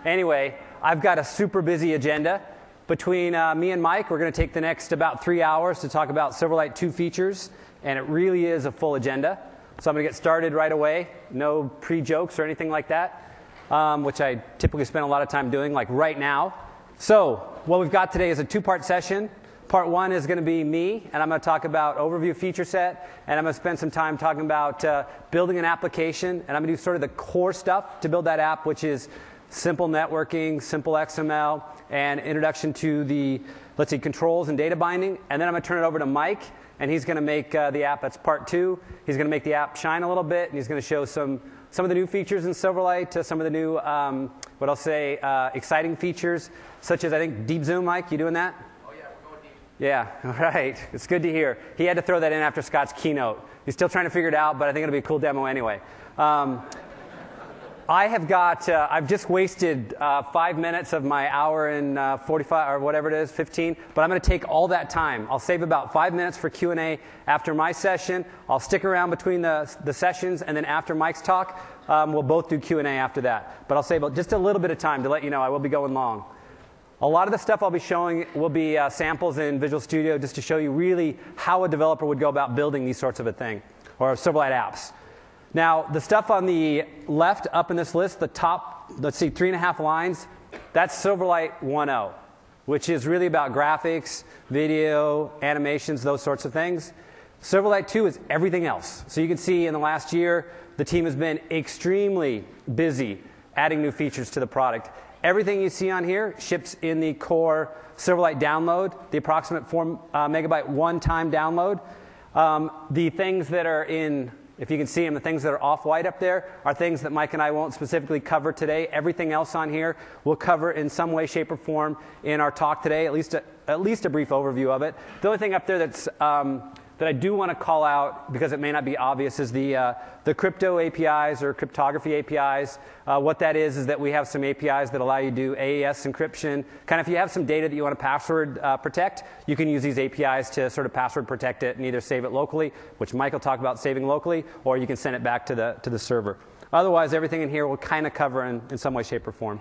Anyway, I've got a super busy agenda. Between me and Mike, we're going to take the next about 3 hours to talk about Silverlight 2 features, and it really is a full agenda. So I'm going to get started right away. No pre-jokes or anything like that, which I typically spend a lot of time doing, like right now. So what we've got today is a 2-part session. Part 1 is going to be me, and I'm going to talk about overview feature set, and I'm going to spend some time talking about building an application, and I'm going to do sort of the core stuff to build that app, which is simple networking, simple XML, and introduction to the, let's see, controls and data binding. And then I'm going to turn it over to Mike, and he's going to make the app. That's part 2. He's going to make the app shine a little bit, and he's going to show some of the new features in Silverlight, some of the new, what I'll say, exciting features, such as, I think, deep zoom. Mike, you doing that? Oh, yeah, we're going deep. Yeah, all right. It's good to hear. He had to throw that in after Scott's keynote. He's still trying to figure it out, but I think it'll be a cool demo anyway. I've just wasted 5 minutes of my hour and 45, or whatever it is, 15, but I'm going to take all that time. I'll save about 5 minutes for Q&A after my session. I'll stick around between the sessions, and then after Mike's talk, we'll both do Q&A after that. But I'll save just a little bit of time to let you know I will be going long. A lot of the stuff I'll be showing will be samples in Visual Studio, just to show you really how a developer would go about building these sorts of a thing, or Silverlight apps. Now, the stuff on the left up in this list, the top, let's see, 3.5 lines, that's Silverlight 1.0, which is really about graphics, video, animations, those sorts of things. Silverlight 2 is everything else. So you can see in the last year, the team has been extremely busy adding new features to the product. Everything you see on here ships in the core Silverlight download, the approximate 4 megabyte one-time download. The things that are in, if you can see them, the things that are off-white up there are things that Mike and I won't specifically cover today. Everything else on here we'll cover in some way, shape, or form in our talk today, at least a brief overview of it. The only thing up there that's that I do want to call out, because it may not be obvious, is the crypto APIs or cryptography APIs. What that is that we have some APIs that allow you to do AES encryption. Kind of if you have some data that you want to password protect, you can use these APIs to sort of password protect it and either save it locally, which Mike will talk about saving locally, or you can send it back to the server. Otherwise, everything in here will kind of cover in some way, shape, or form.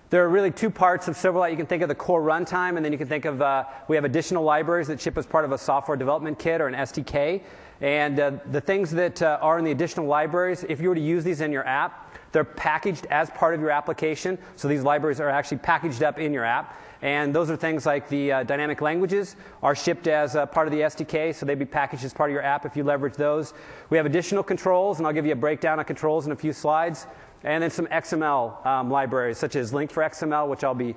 There are really 2 parts of Silverlight. You can think of the core runtime, and then you can think of, we have additional libraries that ship as part of a software development kit or an SDK. And the things that are in the additional libraries, if you were to use these in your app, they're packaged as part of your application. So these libraries are actually packaged up in your app. And those are things like the dynamic languages are shipped as part of the SDK, so they'd be packaged as part of your app if you leverage those. We have additional controls, and I'll give you a breakdown of controls in a few slides. And then some XML libraries, such as Link for XML, which I'll be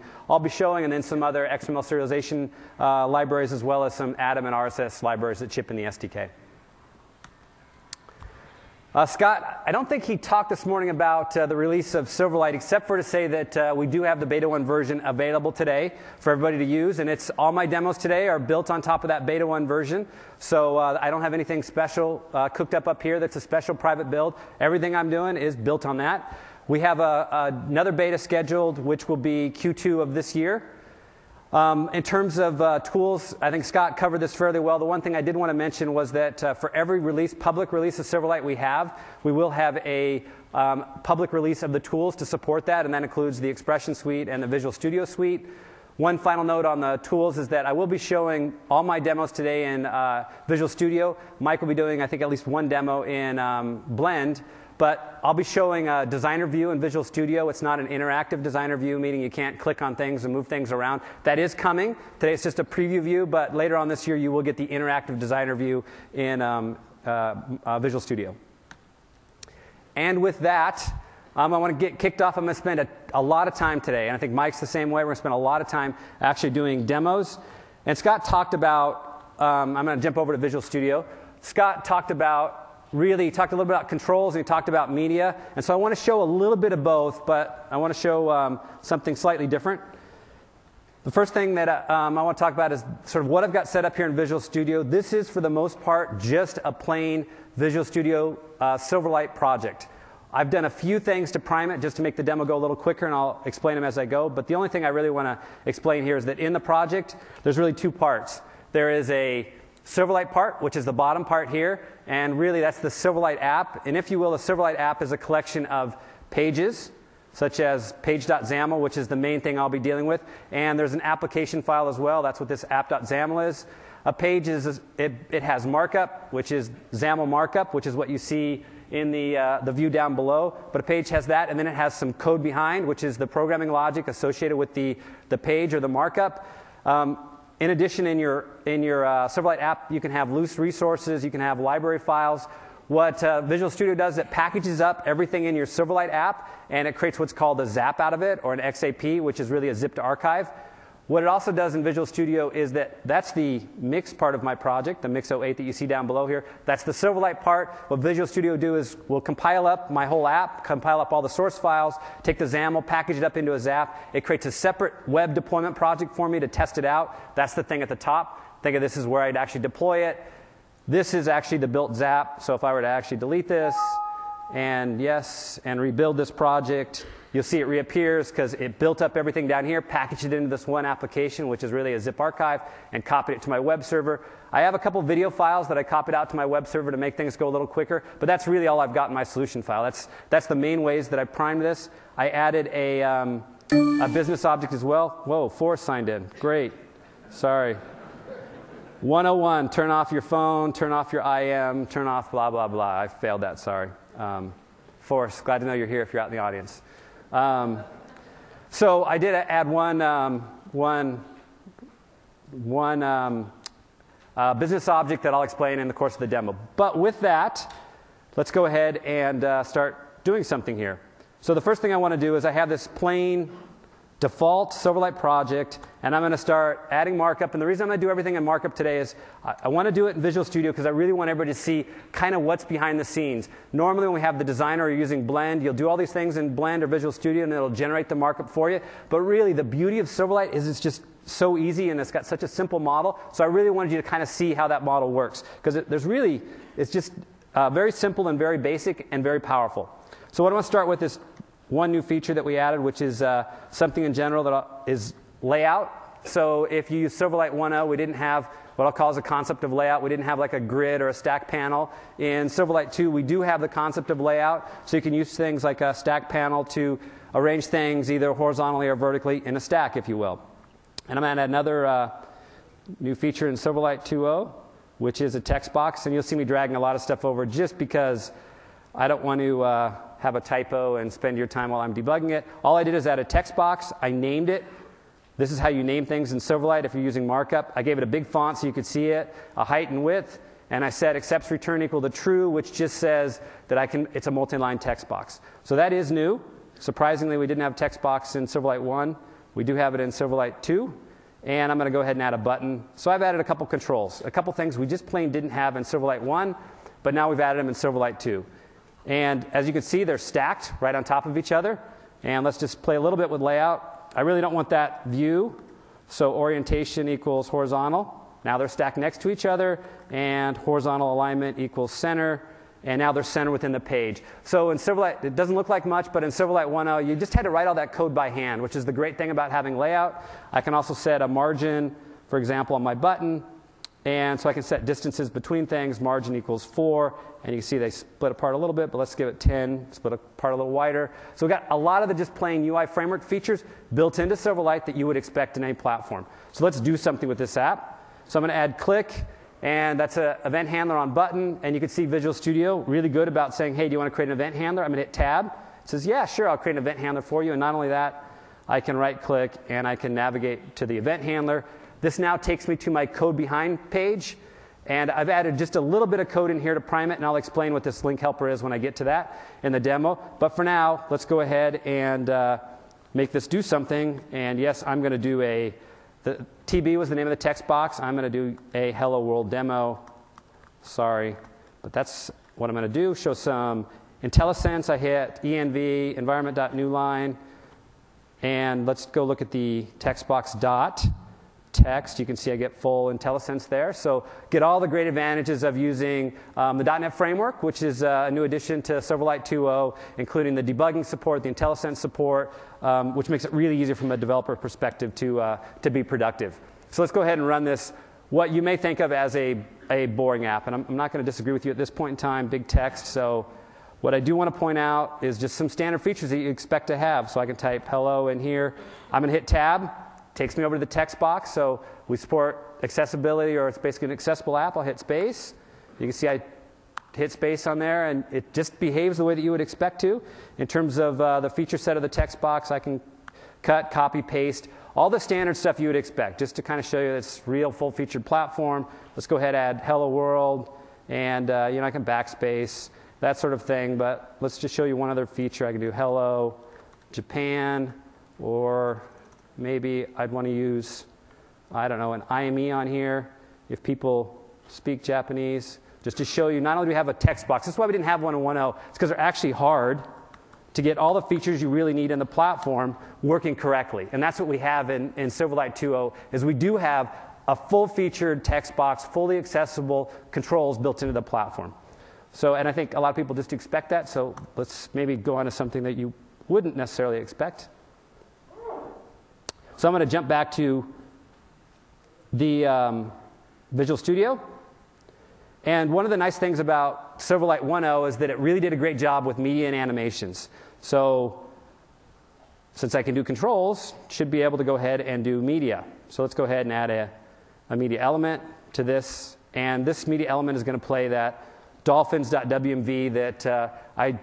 showing, and then some other XML serialization libraries, as well as some Atom and RSS libraries that ship in the SDK. Scott, I don't think he talked this morning about the release of Silverlight, except for to say that we do have the Beta 1 version available today for everybody to use. And it's all my demos today are built on top of that Beta 1 version. So I don't have anything special cooked up here that's a special private build. Everything I'm doing is built on that. We have another beta scheduled, which will be Q2 of this year. In terms of tools, I think Scott covered this fairly well. The one thing I did want to mention was that for every public release of Silverlight we will have a public release of the tools to support that, and that includes the Expression Suite and the Visual Studio Suite. One final note on the tools is that I will be showing all my demos today in Visual Studio. Mike will be doing, I think, at least one demo in Blend. But I'll be showing a designer view in Visual Studio. It's not an interactive designer view, meaning you can't click on things and move things around. That is coming. Today it's just a preview view, but later on this year you will get the interactive designer view in Visual Studio. And with that, I want to get kicked off. I'm going to spend a lot of time today, and I think Mike's the same way. We're going to spend a lot of time actually doing demos. And Scott talked about, I'm going to jump over to Visual Studio. Scott talked about he talked a little bit about controls, and he talked about media. And so I want to show a little bit of both, but I want to show something slightly different. The first thing that I want to talk about is sort of what I've got set up here in Visual Studio. This is, for the most part, just a plain Visual Studio Silverlight project. I've done a few things to prime it just to make the demo go a little quicker, and I'll explain them as I go. But the only thing I really want to explain here is that in the project, there's really 2 parts. There is a Silverlight part, which is the bottom part here, and really that's the Silverlight app. And if you will, a Silverlight app is a collection of pages, such as page.xaml, which is the main thing I'll be dealing with. And there's an application file as well. That's what this app.xaml is. A page it has markup, which is XAML markup, which is what you see in the view down below. But a page has that, and then it has some code behind, which is the programming logic associated with the page or the markup. In addition, in your Silverlight app, you can have loose resources, you can have library files. What Visual Studio does, it packages up everything in your Silverlight app, and it creates what's called a zap out of it, or an XAP, which is really a zipped archive. What it also does in Visual Studio is that's the mix part of my project, the Mix 08 that you see down below here. That's the Silverlight part. What Visual Studio do is we'll compile up my whole app, compile up all the source files, take the XAML, package it up into a zap. It creates a separate web deployment project for me to test it out. That's the thing at the top. Think of this as where I'd actually deploy it. This is actually the built zap. So if I were to actually delete this and rebuild this project, you'll see it reappears because it built up everything down here, packaged it into this one application, which is really a zip archive, and copied it to my web server. I have a couple video files that I copied out to my web server to make things go a little quicker, but that's really all I've got in my solution file. That's the main ways that I primed this. I added a business object as well. Whoa, Forrest signed in. Great. Sorry. 101, turn off your phone, turn off your IM, turn off blah, blah, blah. I failed that, sorry. Forrest, glad to know you're here if you're out in the audience. So I did add one business object that I'll explain in the course of the demo. But with that, let's go ahead and start doing something here. So the first thing I want to do is I have this plain default Silverlight project, and I'm going to start adding markup. And the reason I'm going to do everything in markup today is I want to do it in Visual Studio because I really want everybody to see kind of what's behind the scenes. Normally when we have the designer or you're using Blend, you'll do all these things in Blend or Visual Studio and it'll generate the markup for you. But really the beauty of Silverlight is it's just so easy and it's got such a simple model. So I really wanted you to kind of see how that model works because it's just very simple and very basic and very powerful. So what I want to start with is one new feature that we added, which is something in general that is layout. So if you use Silverlight 1.0, we didn't have what I'll call as a concept of layout. We didn't have like a grid or a stack panel. In Silverlight 2, we do have the concept of layout. So you can use things like a stack panel to arrange things either horizontally or vertically in a stack, if you will. And I'm going to add another new feature in Silverlight 2.0, which is a text box. And you'll see me dragging a lot of stuff over just because I don't want to have a typo and spend your time while I'm debugging it. All I did is add a text box. I named it. This is how you name things in Silverlight if you're using markup. I gave it a big font so you could see it, a height and width, and I said accepts return equal to true, which just says that it's a multi-line text box. So that is new. Surprisingly, we didn't have text box in Silverlight 1. We do have it in Silverlight 2. And I'm going to go ahead and add a button. So I've added a couple controls, a couple things we just plain didn't have in Silverlight 1, but now we've added them in Silverlight 2. And as you can see, they're stacked right on top of each other. And let's just play a little bit with layout. I really don't want that view. So orientation equals horizontal. Now they're stacked next to each other. And horizontal alignment equals center. And now they're centered within the page. So in Silverlight, it doesn't look like much, but in Silverlight 1.0, you just had to write all that code by hand, which is the great thing about having layout. I can also set a margin, for example, on my button. And so I can set distances between things. Margin equals 4. And you can see they split apart a little bit, but let's give it 10, split apart a little wider. So we've got a lot of the just plain UI framework features built into Silverlight that you would expect in any platform. So let's do something with this app. So I'm going to add click, and that's an event handler on button. And you can see Visual Studio really good about saying, hey, do you want to create an event handler? I'm going to hit tab. It says, yeah, sure, I'll create an event handler for you. And not only that, I can right click and I can navigate to the event handler. This now takes me to my code behind page. And I've added just a little bit of code in here to prime it, and I'll explain what this link helper is when I get to that in the demo. But for now, let's go ahead and make this do something. And yes, I'm going to do the TB was the name of the text box. I'm going to do a Hello World demo. Sorry, but that's what I'm going to do. Show some IntelliSense. I hit env, environment.newline. And let's go look at the text box dot. Text, you can see I get full IntelliSense there. So get all the great advantages of using the .NET framework, which is a new addition to Silverlight 2.0, including the debugging support, the IntelliSense support, which makes it really easy from a developer perspective to be productive. So let's go ahead and run this, what you may think of as a boring app. And I'm not going to disagree with you at this point in time, big text. So What I do want to point out is just some standard features that you expect to have. So I can type hello in here. I'm going to hit tab. Takes me over to the text box. So we support accessibility, or it's basically an accessible app. I'll hit space. You can see I hit space on there, and it just behaves the way that you would expect to. In terms of the feature set of the text box, I can cut, copy, paste, all the standard stuff you would expect, just to kind of show you this real full-featured platform. Let's go ahead and add hello world, and I can backspace, that sort of thing. But let's just show you one other feature. I can do hello Japan, or maybe I'd want to use, I don't know, an IME on here if people speak Japanese, just to show you not only do we have a text box. This is why we didn't have one in 1.0. It's because they're actually hard to get all the features you really need in the platform working correctly. And that's what we have in Silverlight 2.0, is we do have a full-featured text box, fully accessible controls built into the platform. So, and I think a lot of people just expect that, so let's maybe go on to something that you wouldn't necessarily expect. So I'm going to jump back to the Visual Studio. And one of the nice things about Silverlight 1.0 is that it really did a great job with media and animations. So since I can do controls, should be able to go ahead and do media. So let's go ahead and add a media element to this. And this media element is going to play that dolphins.wmv that I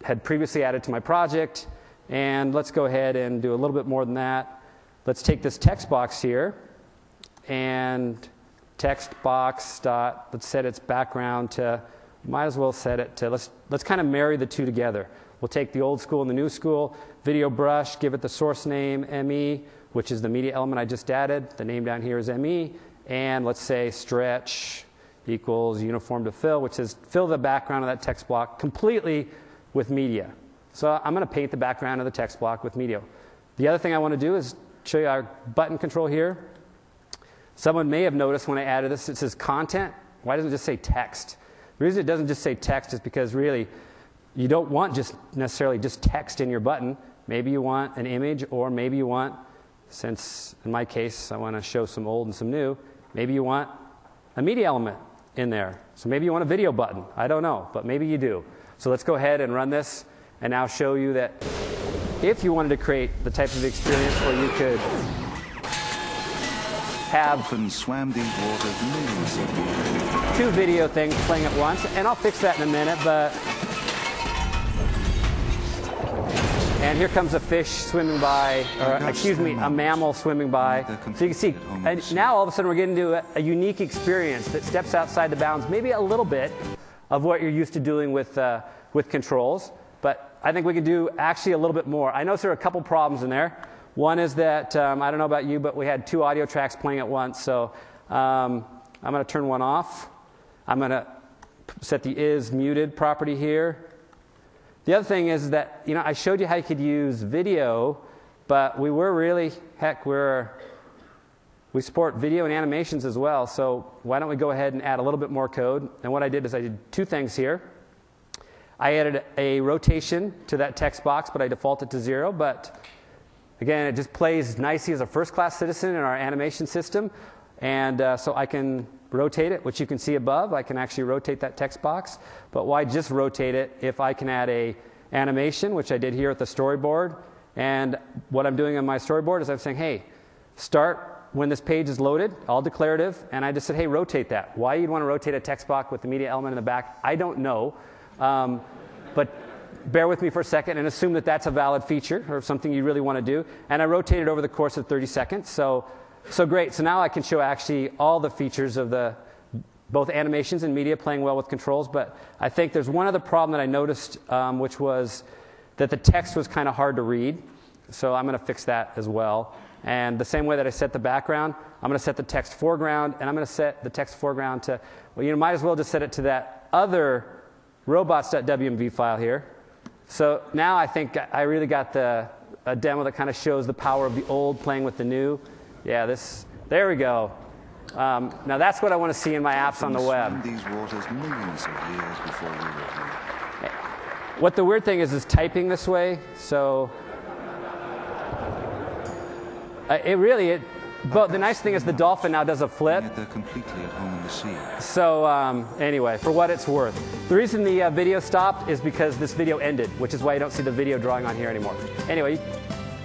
had previously added to my project. And let's go ahead and do a little bit more than that. Let's take this text box here and text box dot, let's set its background to, might as well set it to, let's kind of marry the two together. We'll take the old school and the new school, video brush, give it the source name, ME, which is the media element I just added. The name down here is ME. And let's say stretch equals uniform to fill, which is fill the background of that text block completely with media. So I'm going to paint the background of the text block with media. The other thing I want to do is show you our button control here. Someone may have noticed when I added this, it says content. Why doesn't it just say text? The reason it doesn't just say text is because really you don't want just necessarily just text in your button. Maybe you want an image, or maybe you want, since in my case I want to show some old and some new, maybe you want a media element in there. So maybe you want a video button. I don't know, but maybe you do. So let's go ahead and run this and now show you that if you wanted to create the type of experience where you could have swam these waters millions of years. Two video things playing at once, and I'll fix that in a minute, but and here comes a fish swimming by, or excuse me, a mammal swimming by. So you can see, and now all of a sudden we're getting to a unique experience that steps outside the bounds, maybe a little bit of what you're used to doing with controls, but I think we can do actually a little bit more. I noticed there are a couple problems in there. One is that, I don't know about you, but we had two audio tracks playing at once, so I'm going to turn one off. I'm going to set the is muted property here. The other thing is that, I showed you how you could use video, but we were really, we support video and animations as well, so why don't we go ahead and add a little bit more code. And what I did is I did two things here. I added a rotation to that text box, but I defaulted to 0, but again, it just plays nicely as a first-class citizen in our animation system. And so I can rotate it, which you can see above. I can actually rotate that text box. But why just rotate it if I can add a animation, which I did here at the storyboard. And what I'm doing on my storyboard is I'm saying, hey, start when this page is loaded, all declarative. And I just said, hey, rotate that. Why you'd want to rotate a text box with the media element in the back, I don't know. But bear with me for a second and assume that that's a valid feature or something you really want to do. And I rotated over the course of 30 seconds. So great. So now I can show actually all the features of both animations and media playing well with controls. But I think there's one other problem that I noticed, which was that the text was kind of hard to read. So I'm going to fix that as well. And the same way that I set the background, I'm going to set the text foreground, and I'm going to set the text foreground to, well, you might as well just set it to that other robots.wmv file here. So now I think I really got a demo that kind of shows the power of the old playing with the new. Yeah, there we go. Now that's what I want to see in my apps on the web. These waters millions of years before we were here. What the weird thing is typing this way. So But the nice thing is the Dolphin now does a flip. Yet they're completely at home in the sea. So anyway, for what it's worth. The reason the video stopped is because this video ended, which is why you don't see the video drawing on here anymore. Anyway,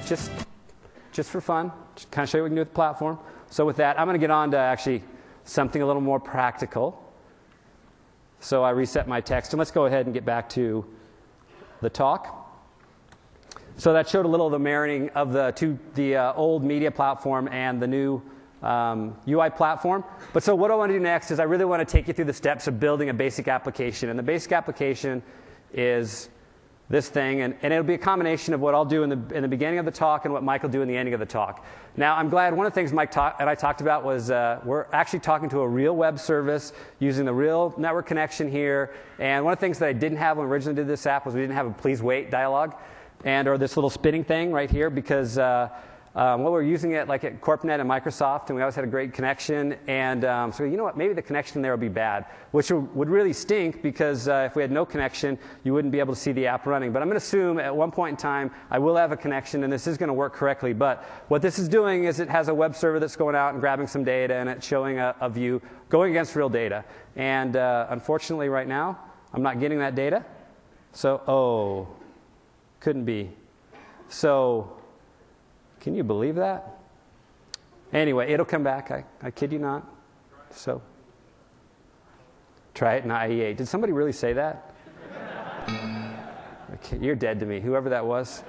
just for fun, just kind of show you what we can do with the platform. So with that, I'm going to get on to actually something a little more practical. So I reset my text, and let's go ahead and get back to the talk. So that showed a little of the marrying of the old media platform and the new UI platform. But so what I want to do next is I really want to take you through the steps of building a basic application. And the basic application is this thing, and it'll be a combination of what I'll do in the beginning of the talk and what Mike will do in the ending of the talk. Now, I'm glad one of the things Mike and I talked about was we're actually talking to a real web service using the real network connection here. And one of the things that I didn't have when we originally did this app was we didn't have a please wait dialog or this little spinning thing right here because we're using it like at CorpNet and Microsoft, and we always had a great connection. And so you know what, maybe the connection there will be bad, which would really stink because if we had no connection, you wouldn't be able to see the app running. But I'm going to assume at one point in time I will have a connection, and this is going to work correctly. But what this is doing is it has a web server that's going out and grabbing some data, and it's showing a view going against real data. And unfortunately right now, I'm not getting that data. So, couldn't be. So, can you believe that? Anyway, it'll come back. I kid you not. So, try it in IE8. Did somebody really say that? Okay, you're dead to me, whoever that was.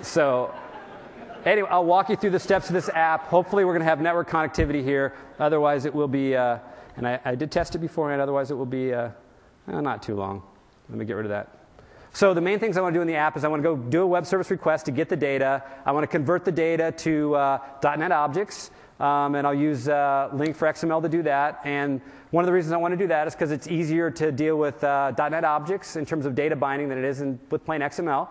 So, anyway, I'll walk you through the steps of this app. Hopefully, we're going to have network connectivity here. Otherwise, it will be, and I did test it beforehand. Otherwise, it will be not too long. Let me get rid of that. So the main things I want to do in the app is I want to go do a web service request to get the data. I want to convert the data to .NET objects, and I'll use link for XML to do that. And one of the reasons I want to do that is because it's easier to deal with .NET objects in terms of data binding than it is with plain XML.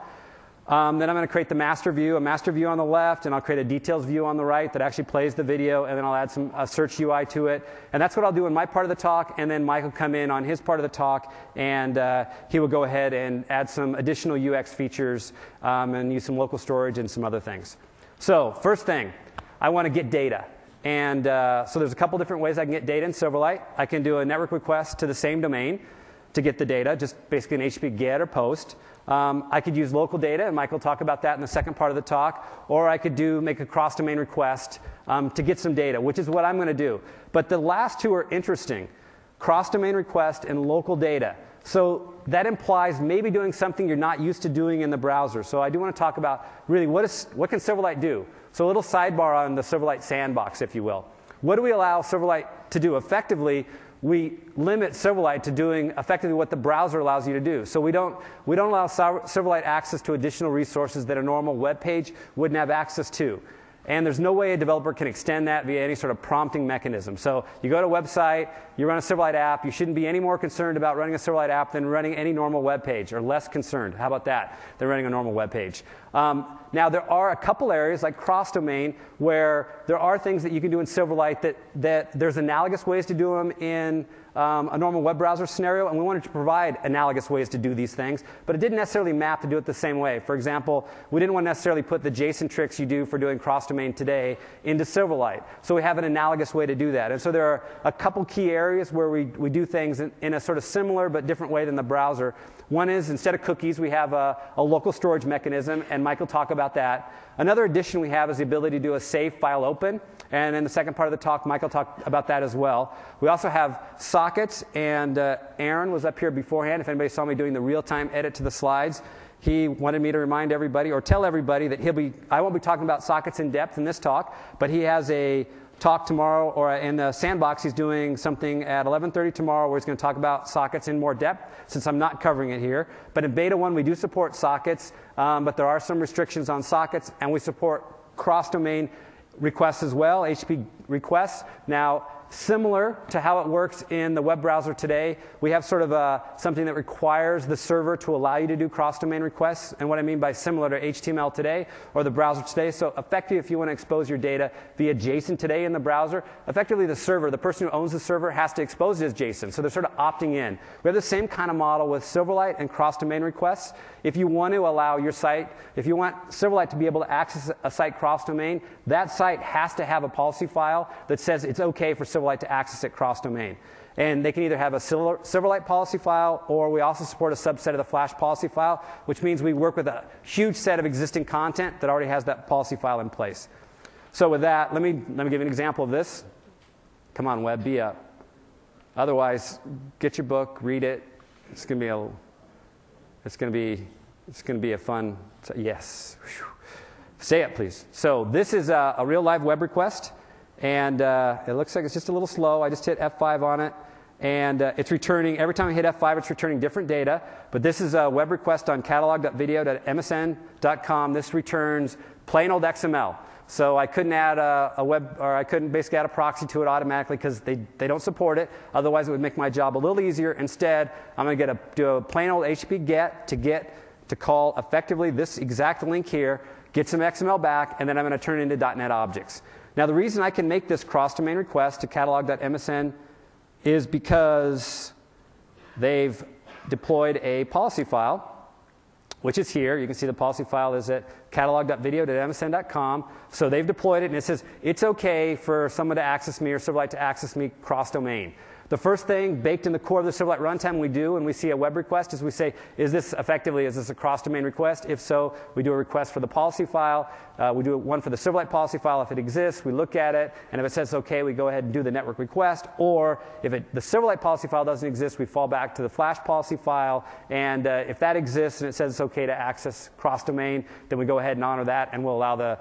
Then I'm going to create the master view on the left, and I'll create a details view on the right that actually plays the video, and then I'll add some search UI to it. And that's what I'll do in my part of the talk, and then Mike will come in on his part of the talk, and he will go ahead and add some additional UX features and use some local storage and some other things. So first thing, I want to get data. And so there's a couple different ways I can get data in Silverlight. I can do a network request to the same domain to get the data, just basically an HTTP GET or POST. I could use local data, and Mike will talk about that in the second part of the talk. Or I could make a cross-domain request to get some data, which is what I'm going to do. But the last two are interesting, cross-domain request and local data. So that implies maybe doing something you're not used to doing in the browser. So I do want to talk about really what can Silverlight do. So a little sidebar on the Silverlight sandbox, if you will. What do we allow Silverlight to do effectively? We limit Silverlight to doing effectively what the browser allows you to do. So we don't allow Silverlight access to additional resources that a normal web page wouldn't have access to. And there's no way a developer can extend that via any sort of prompting mechanism. So you go to a website, you run a Silverlight app, you shouldn't be any more concerned about running a Silverlight app than running any normal web page, or less concerned. How about that, than running a normal web page? Now, there are a couple areas, like cross-domain, where there are things that you can do in Silverlight that there's analogous ways to do them in a normal web browser scenario, and we wanted to provide analogous ways to do these things, but it didn't necessarily map to do it the same way. For example, we didn't want to necessarily put the JSON tricks you do for doing cross-domain today into Silverlight, so we have an analogous way to do that. And so there are a couple key areas where we do things in a sort of similar but different way than the browser. One is, instead of cookies, we have a local storage mechanism, and Mike will talk about that. Another addition we have is the ability to do a save file open, and in the second part of the talk, Mike will talk about that as well. We also have sockets, and Aaron was up here beforehand. If anybody saw me doing the real-time edit to the slides, he wanted me to remind everybody, or tell everybody, that I won't be talking about sockets in depth in this talk, but he has a talk tomorrow, or in the sandbox, he's doing something at 11:30 tomorrow where he's going to talk about sockets in more depth, since I'm not covering it here. But in Beta 1, we do support sockets, but there are some restrictions on sockets, and we support cross-domain requests as well, HTTP requests. Now, similar to how it works in the web browser today, we have sort of something that requires the server to allow you to do cross-domain requests. And what I mean by similar to HTML today or the browser today, so effectively if you want to expose your data via JSON today in the browser, effectively the server, the person who owns the server, has to expose it as JSON. So they're sort of opting in. We have the same kind of model with Silverlight and cross-domain requests. If you want to allow your site, if you want Silverlight to be able to access a site cross-domain, that site has to have a policy file that says it's okay for Silverlight to access it cross-domain. And they can either have a Silverlight policy file, or we also support a subset of the Flash policy file, which means we work with a huge set of existing content that already has that policy file in place. So with that, let me give you an example of this. Come on, web, be up. Otherwise, get your book, read it. It's going to be a fun. Yes. Whew. Say it, please. So this is a real live web request. And it looks like it's just a little slow. I just hit F5 on it. And it's returning, every time I hit F5, it's returning different data. But this is a web request on catalog.video.msn.com. This returns plain old XML. So I couldn't add I couldn't basically add a proxy to it automatically because they don't support it. Otherwise, it would make my job a little easier. Instead, I'm going to do a plain old HTTP get to call effectively this exact link here, get some XML back, and then I'm going to turn it into .NET objects. Now, the reason I can make this cross-domain request to catalog.msn is because they've deployed a policy file, which is here. You can see the policy file is at catalog.video.msn.com. So they've deployed it, and it says it's OK for someone to access me or Silverlight to access me cross-domain. The first thing baked in the core of the Silverlight runtime we do when we see a web request is we say, is this a cross-domain request? If so, we do a request for the policy file. We do one for the Silverlight policy file if it exists. We look at it, and if it says OK, we go ahead and do the network request. Or if the Silverlight policy file doesn't exist, we fall back to the Flash policy file. And if that exists and it says it's OK to access cross-domain, then we go ahead and honor that, and we'll allow the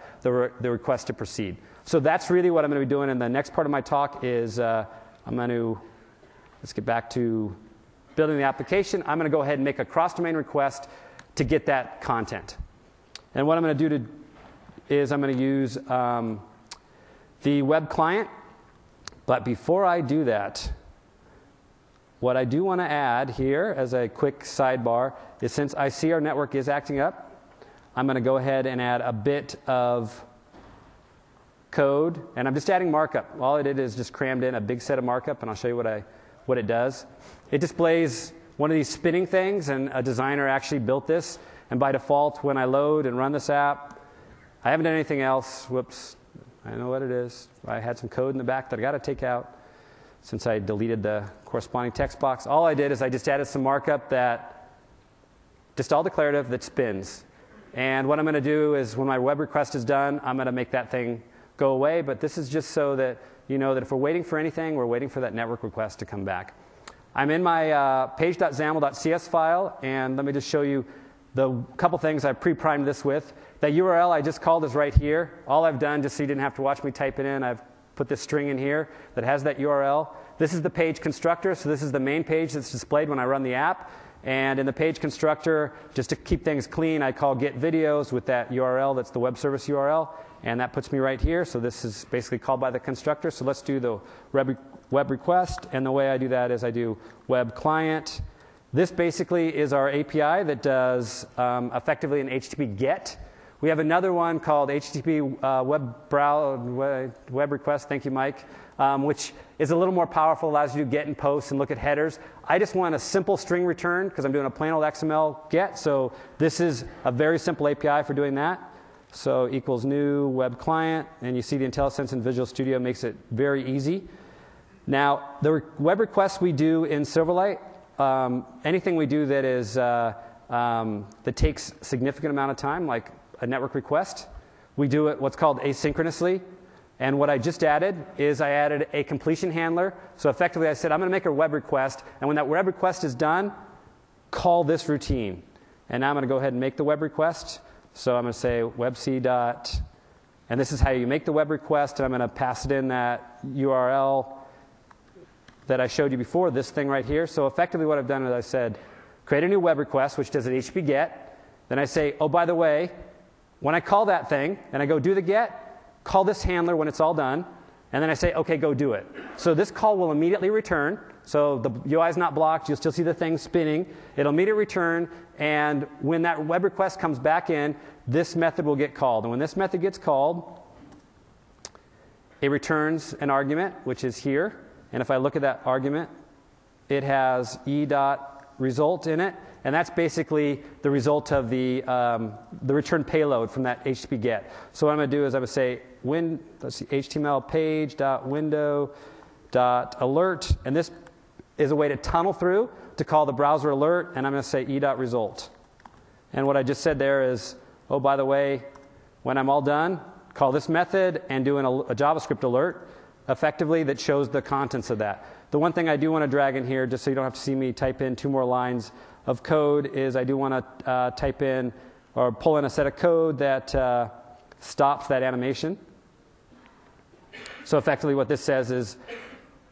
request to proceed. So that's really what I'm going to be doing. And the next part of my talk is let's get back to building the application. I'm going to go ahead and make a cross-domain request to get that content. And what I'm going to do is I'm going to use the web client. But before I do that, what I do want to add here as a quick sidebar is since I see our network is acting up, I'm going to go ahead and add a bit of code. And I'm just adding markup. All I did is just crammed in a big set of markup, and I'll show you what it does. It displays one of these spinning things, and a designer actually built this. And by default, when I load and run this app, I haven't done anything else. Whoops. I know what it is. I had some code in the back that I got to take out since I deleted the corresponding text box. All I did is I just added some markup that, just all declarative, that spins. And what I'm going to do is when my web request is done, I'm going to make that thing go away. But this is just so that you know that if we're waiting for anything, we're waiting for that network request to come back. I'm in my page.xaml.cs file, and let me just show you the couple things I pre-primed this with. That URL I just called is right here. All I've done, just so you didn't have to watch me type it in, I've put this string in here that has that URL. This is the page constructor, so this is the main page that's displayed when I run the app. And in the page constructor, just to keep things clean, I call get videos with that URL. That's the web service URL. And that puts me right here. So this is basically called by the constructor. So let's do the web request. And the way I do that is I do web client. This basically is our API that does effectively an HTTP GET. We have another one called HTTP web request. Thank you, Mike. Which is a little more powerful, allows you to get and post and look at headers. I just want a simple string return because I'm doing a plain old XML get. So this is a very simple API for doing that. So equals new web client, and you see the IntelliSense in Visual Studio makes it very easy. Now, the web requests we do in Silverlight, anything we do that is that takes a significant amount of time, like a network request, we do it what's called asynchronously. And what I just added is I added a completion handler. So effectively I said I'm going to make a web request, and when that web request is done, call this routine. And now I'm going to go ahead and make the web request. So I'm going to say webc dot, and this is how you make the web request, and I'm going to pass it in that URL that I showed you before, this thing right here. So effectively what I've done is I said, create a new web request, which does an HTTP GET. Then I say, oh, by the way, when I call that thing, and I go do the GET, call this handler when it's all done. and then I say, okay, go do it. So this call will immediately return. So the UI is not blocked. You'll still see the thing spinning. It'll immediately return, and when that web request comes back in, this method will get called. And when this method gets called, it returns an argument, which is here. And if I look at that argument, it has e.result in it. And that's basically the result of the return payload from that HTTP GET. So what I'm going to do is I'm going to say, let's see, HTML page.window.alert. And this is a way to tunnel through to call the browser alert. And I'm going to say e.result. And what I just said there is, oh, by the way, when I'm all done, call this method and do a JavaScript alert effectively that shows the contents of that. The one thing I do want to drag in here, just so you don't have to see me type in 2 more lines of code, is I do want to type in or pull in a set of code that stops that animation. So effectively what this says is,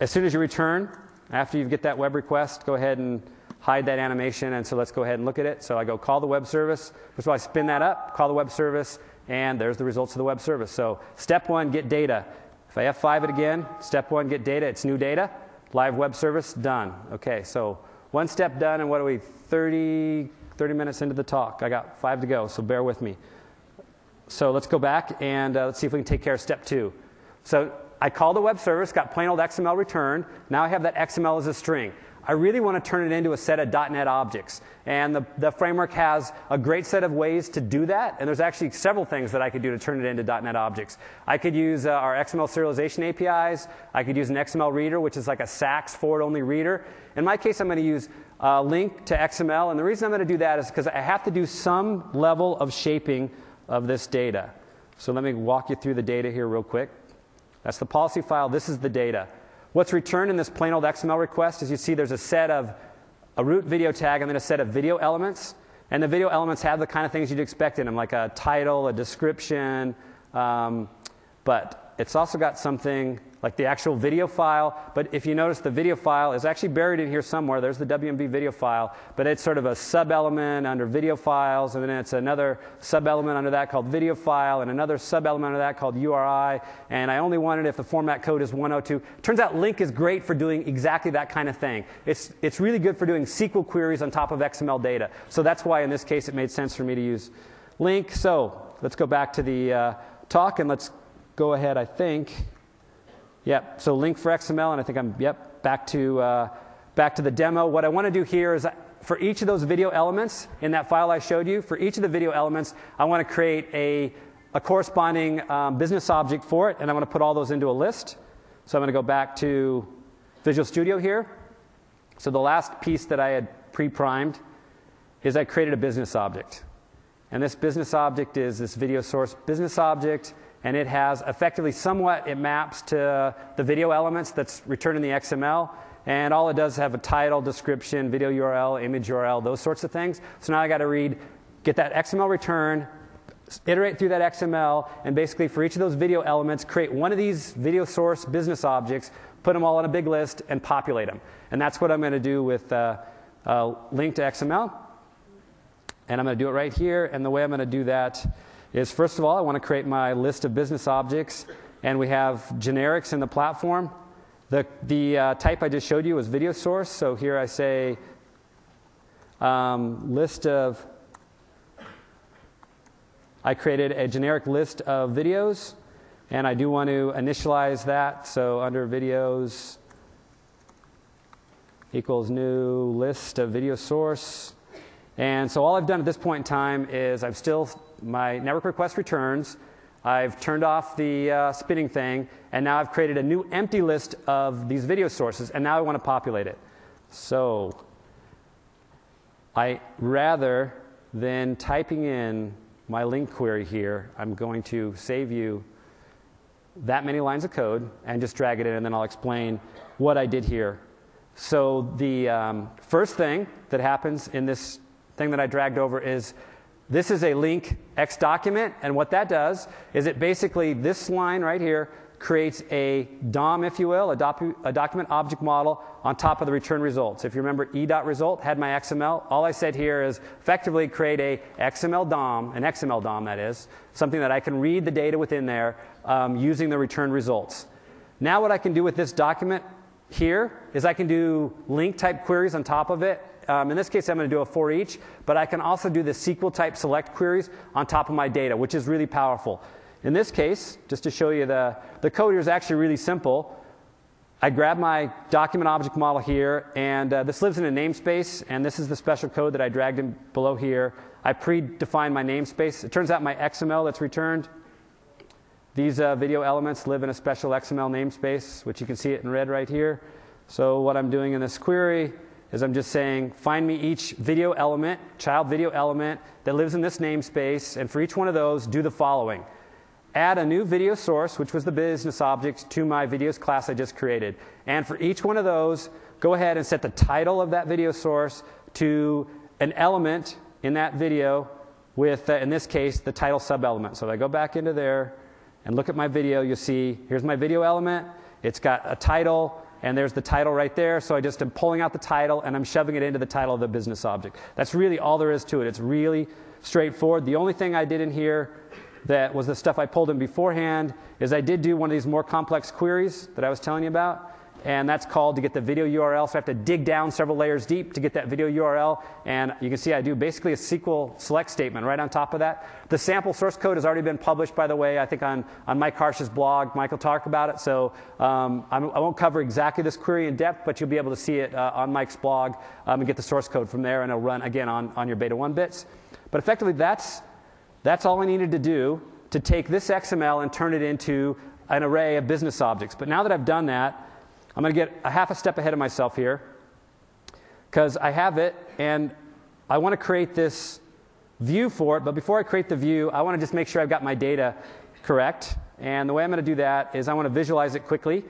as soon as you return, after you get that web request, go ahead and hide that animation. And so let's go ahead and look at it. So I go call the web service. First of all, I spin that up, call the web service, and there's the results of the web service. So step 1, get data. If I F5 it again, step 1, get data. It's new data. Live web service, done. Okay, so 1 step done, and what are we, 30 minutes into the talk. I got 5 to go, so bear with me. So let's go back, and let's see if we can take care of step 2. So I called the web service, got plain old XML returned. Now I have that XML as a string. I really want to turn it into a set of .NET objects. And the framework has a great set of ways to do that. And there's actually several things that I could do to turn it into .NET objects. I could use our XML serialization APIs. I could use an XML reader, which is like a SAX forward-only reader. In my case, I'm going to use link to XML. And the reason I'm going to do that is because I have to do some level of shaping of this data. So let me walk you through the data here real quick. That's the policy file. This is the data. What's returned in this plain old XML request is you see there's a set of a root video tag and then a set of video elements. And the video elements have the kind of things you'd expect in them, like a title, a description. But it's also got something like the actual video file. But if you notice, the video file is actually buried in here somewhere. There's the WMV video file. But it's sort of a sub-element under video files. And then it's another sub-element under that called video file. And another sub-element under that called URI. And I only want it if the format code is 102. Turns out link is great for doing exactly that kind of thing. It's really good for doing SQL queries on top of XML data. So that's why in this case it made sense for me to use link. So let's go back to the talk. And let's go ahead, I think. Yep, so link for XML, and I think I'm, back to the demo. What I want to do here is for each of those video elements in that file I showed you, for each of the video elements, I want to create a corresponding business object for it, and I want to put all those into a list. So I'm going to go back to Visual Studio here. So the last piece that I had pre-primed is I created a business object. And this business object is this video source business object. And it has effectively somewhat, it maps to the video elements that's returned in the XML. And all it does is have a title, description, video URL, image URL, those sorts of things. So now I got to get that XML return, iterate through that XML, and basically for each of those video elements, create one of these video source business objects, put them all in a big list, and populate them. And that's what I'm going to do with link to XML. And I'm going to do it right here. And the way I'm going to do that is, first of all, I want to create my list of business objects, and we have generics in the platform. The type I just showed you was video source, so here I say list of, I created a generic list of videos, and I do want to initialize that, so under videos equals new list of video source. And so all I've done at this point in time is my network request returns, I've turned off the spinning thing, and now I've created a new empty list of these video sources, and now I want to populate it. So rather than typing in my link query here, I'm going to save you that many lines of code and just drag it in, and then I'll explain what I did here. So the first thing that happens in this thing that I dragged over is this is a link X document, and what that does is it basically, this line right here creates a DOM, if you will, a document object model on top of the return results. If you remember, e.result had my XML. All I said here is effectively create a XML DOM, an XML DOM that is, something that I can read the data within there using the return results. Now what I can do with this document here is I can do link type queries on top of it. In this case, I'm going to do a for each, but I can also do the SQL type select queries on top of my data, which is really powerful. In this case, just to show you the code here is actually really simple. I grab my document object model here, and this lives in a namespace, and this is the special code that I dragged in below here. I predefined my namespace. It turns out my XML that's returned, these video elements live in a special XML namespace, which you can see it in red right here. So what I'm doing in this query is I'm just saying, find me each video element, child video element, that lives in this namespace, and for each one of those, do the following. Add a new video source, which was the business object, to my videos class I just created. And for each one of those, go ahead and set the title of that video source to an element in that video with, in this case, the title sub-element. So if I go back into there and look at my video, you'll see here's my video element. It's got a title, and there's the title right there. So I just am pulling out the title, and I'm shoving it into the title of the business object. That's really all there is to it. It's really straightforward. The only thing I did in here that was the stuff I pulled in beforehand is I did do one of these more complex queries that I was telling you about, and that's called to get the video URL. So I have to dig down several layers deep to get that video URL, and you can see I do basically a SQL select statement right on top of that. The sample source code has already been published, by the way, I think on Mike Harsh's blog. Mike will talk about it, so I won't cover exactly this query in depth, but you'll be able to see it on Mike's blog and get the source code from there, and it'll run again on your beta 1 bits. But effectively, that's all I needed to do to take this XML and turn it into an array of business objects. But now that I've done that, I'm going to get a half a step ahead of myself here, because I have it, and I want to create this view for it. But before I create the view, I want to just make sure I've got my data correct. And the way I'm going to do that is I want to visualize it quickly.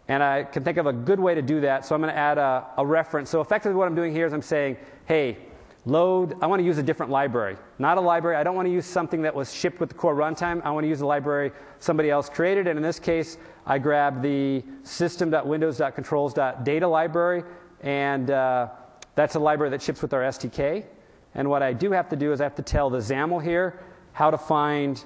And I can think of a good way to do that. So I'm going to add a reference. So effectively what I'm doing here is I'm saying, hey, load, I want to use a different library. Not a library. I don't want to use something that was shipped with the core runtime. I want to use a library somebody else created. And in this case, I grabbed the system.windows.controls.data library. And that's a library that ships with our SDK. And what I do have to do is I have to tell the XAML here how to find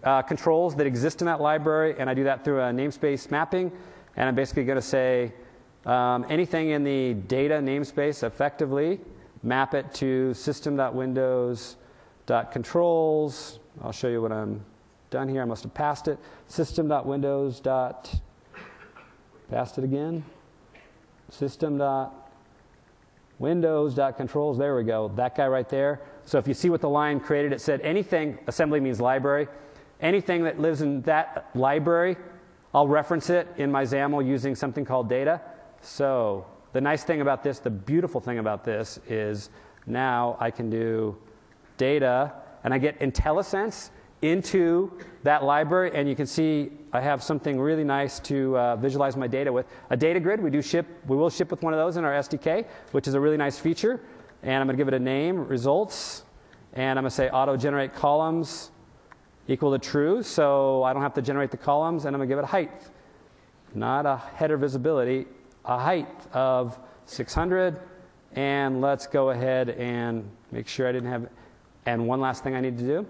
controls that exist in that library. And I do that through a namespace mapping. And I'm basically going to say anything in the data namespace effectively, map it to system.windows.controls. I'll show you when I'm done here. I must have passed it. System.windows. Passed it again. System.windows.controls. There we go. That guy right there. So if you see what the line created, it said anything, assembly means library, anything that lives in that library, I'll reference it in my XAML using something called data. So the nice thing about this, the beautiful thing about this is now I can do data, and I get IntelliSense into that library, and you can see I have something really nice to visualize my data with. A data grid, we will ship with one of those in our SDK, which is a really nice feature. And I'm going to give it a name, results, and I'm going to say auto-generate columns equal to true, so I don't have to generate the columns, and I'm going to give it a height. Not a header visibility, a height of 600, and let's go ahead and make sure I didn't have, and one last thing I need to do.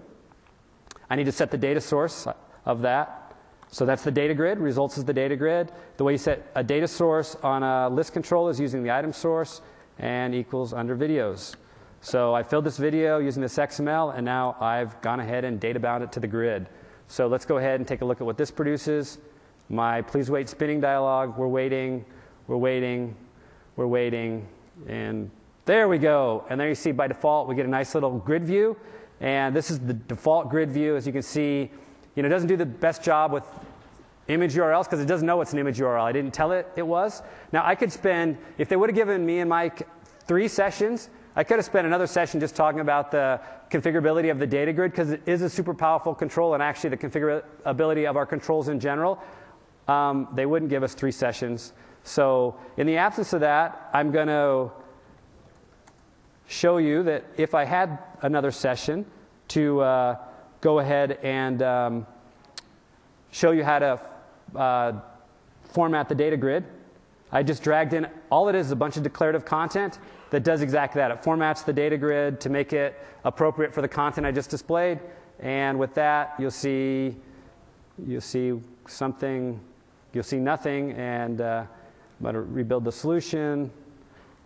I need to set the data source of that. So that's the data grid, results is the data grid. The way you set a data source on a list control is using the item source, and equals under videos. So I filled this video using this XML, and now I've gone ahead and data bound it to the grid. So let's go ahead and take a look at what this produces. My please wait spinning dialog, we're waiting, and there we go. And there you see by default we get a nice little grid view, and this is the default grid view. As you can see, it doesn't do the best job with image URLs because it doesn't know it's an image URL. I didn't tell it was. Now I could spend, if they would have given me and Mike 3 sessions, I could have spent another session just talking about the configurability of the data grid because it is a super powerful control, and actually the configurability of our controls in general. They wouldn't give us 3 sessions. So in the absence of that, I'm going to show you that if I had another session to go ahead and show you how to format the data grid, I just dragged in, all it is a bunch of declarative content that does exactly that. It formats the data grid to make it appropriate for the content I just displayed. And with that, you'll see something you'll see nothing, and I'm going to rebuild the solution,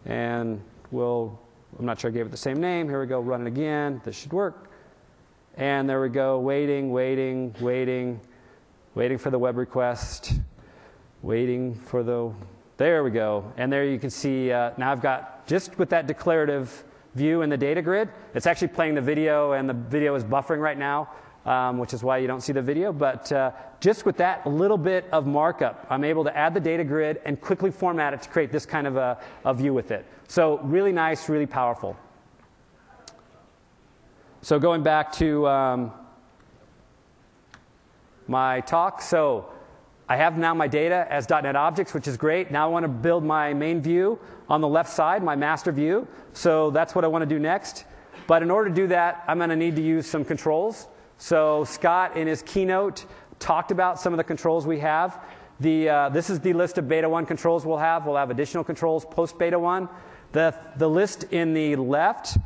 and I'm not sure I gave it the same name. Here we go, run it again. This should work. And there we go, waiting for the web request, there we go. And there you can see, now I've got, just with that declarative view in the data grid, it's actually playing the video, and the video is buffering right now, which is why you don't see the video. But just with that little bit of markup, I'm able to add the data grid and quickly format it to create this kind of a view with it. So really nice, really powerful. So going back to my talk, so I have now my data as .NET objects, which is great. Now I want to build my main view on the left side, my master view. So that's what I want to do next. But in order to do that, I'm going to need to use some controls. So Scott, in his keynote, talked about some of the controls we have. This is the list of Beta 1 controls we'll have. We'll have additional controls post Beta 1. The list in the left,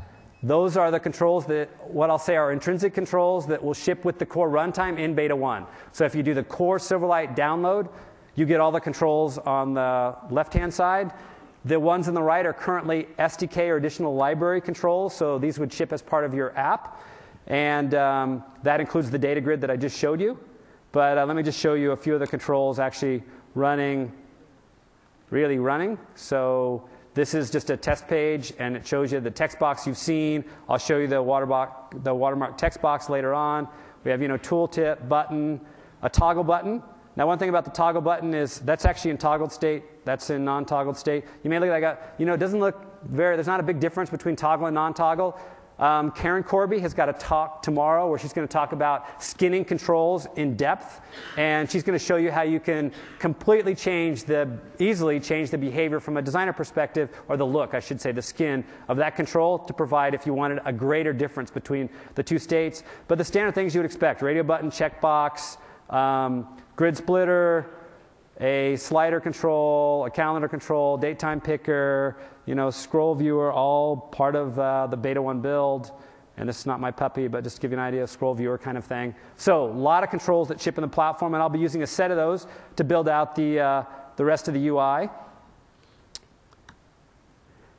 those are the controls that, what I'll say, are intrinsic controls that will ship with the core runtime in Beta 1. So if you do the core Silverlight download, you get all the controls on the left-hand side. The ones on the right are currently SDK or additional library controls, so these would ship as part of your app. And that includes the data grid that I just showed you. But let me just show you a few of the controls actually really running. So this is just a test page, and it shows you the text box you've seen. I'll show you the watermark text box later on. We have, tooltip, button, a toggle button. Now, one thing about the toggle button is that's actually in toggled state. That's in non-toggled state. You may look like it doesn't look there's not a big difference between toggle and non-toggle. Karen Corby has got a talk tomorrow where she's going to talk about skinning controls in depth, and she's going to show you how you can completely easily change the behavior from a designer perspective, or the look, I should say, the skin of that control to provide, if you wanted, a greater difference between the two states. But the standard things you would expect: radio button, checkbox, grid splitter, a slider control, a calendar control, date time picker, scroll viewer, all part of the Beta 1 build. And this is not my puppy, but just to give you an idea, scroll viewer kind of thing. So a lot of controls that ship in the platform, and I'll be using a set of those to build out the rest of the UI.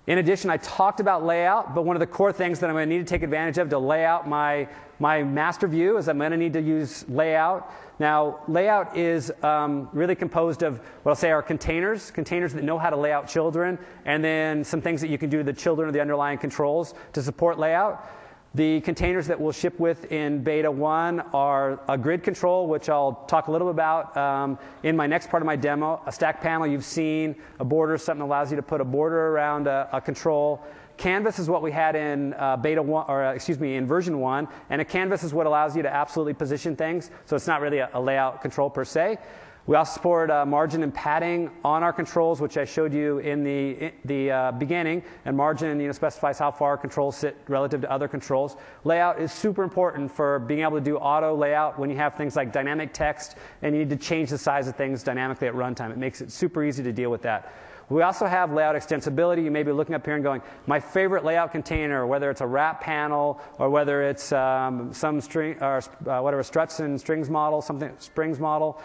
In addition, I talked about layout, but one of the core things that I'm going to need to take advantage of to lay out my master view is I'm going to need to use layout. Now, layout is really composed of what I'll say are containers that know how to lay out children, and then some things that you can do to the children or the underlying controls to support layout. The containers that we'll ship with in Beta 1 are a grid control, which I'll talk a little bit about in my next part of my demo. A stack panel you've seen, a border, something that allows you to put a border around a control. Canvas is what we had in in version 1, and a canvas is what allows you to absolutely position things, so it's not really a layout control per se. We also support margin and padding on our controls, which I showed you in the beginning. And margin specifies how far controls sit relative to other controls. Layout is super important for being able to do auto layout when you have things like dynamic text and you need to change the size of things dynamically at runtime. It makes it super easy to deal with that. We also have layout extensibility. You may be looking up here and going, my favorite layout container, whether it's a wrap panel or whether it's some string or whatever struts and strings model, springs model,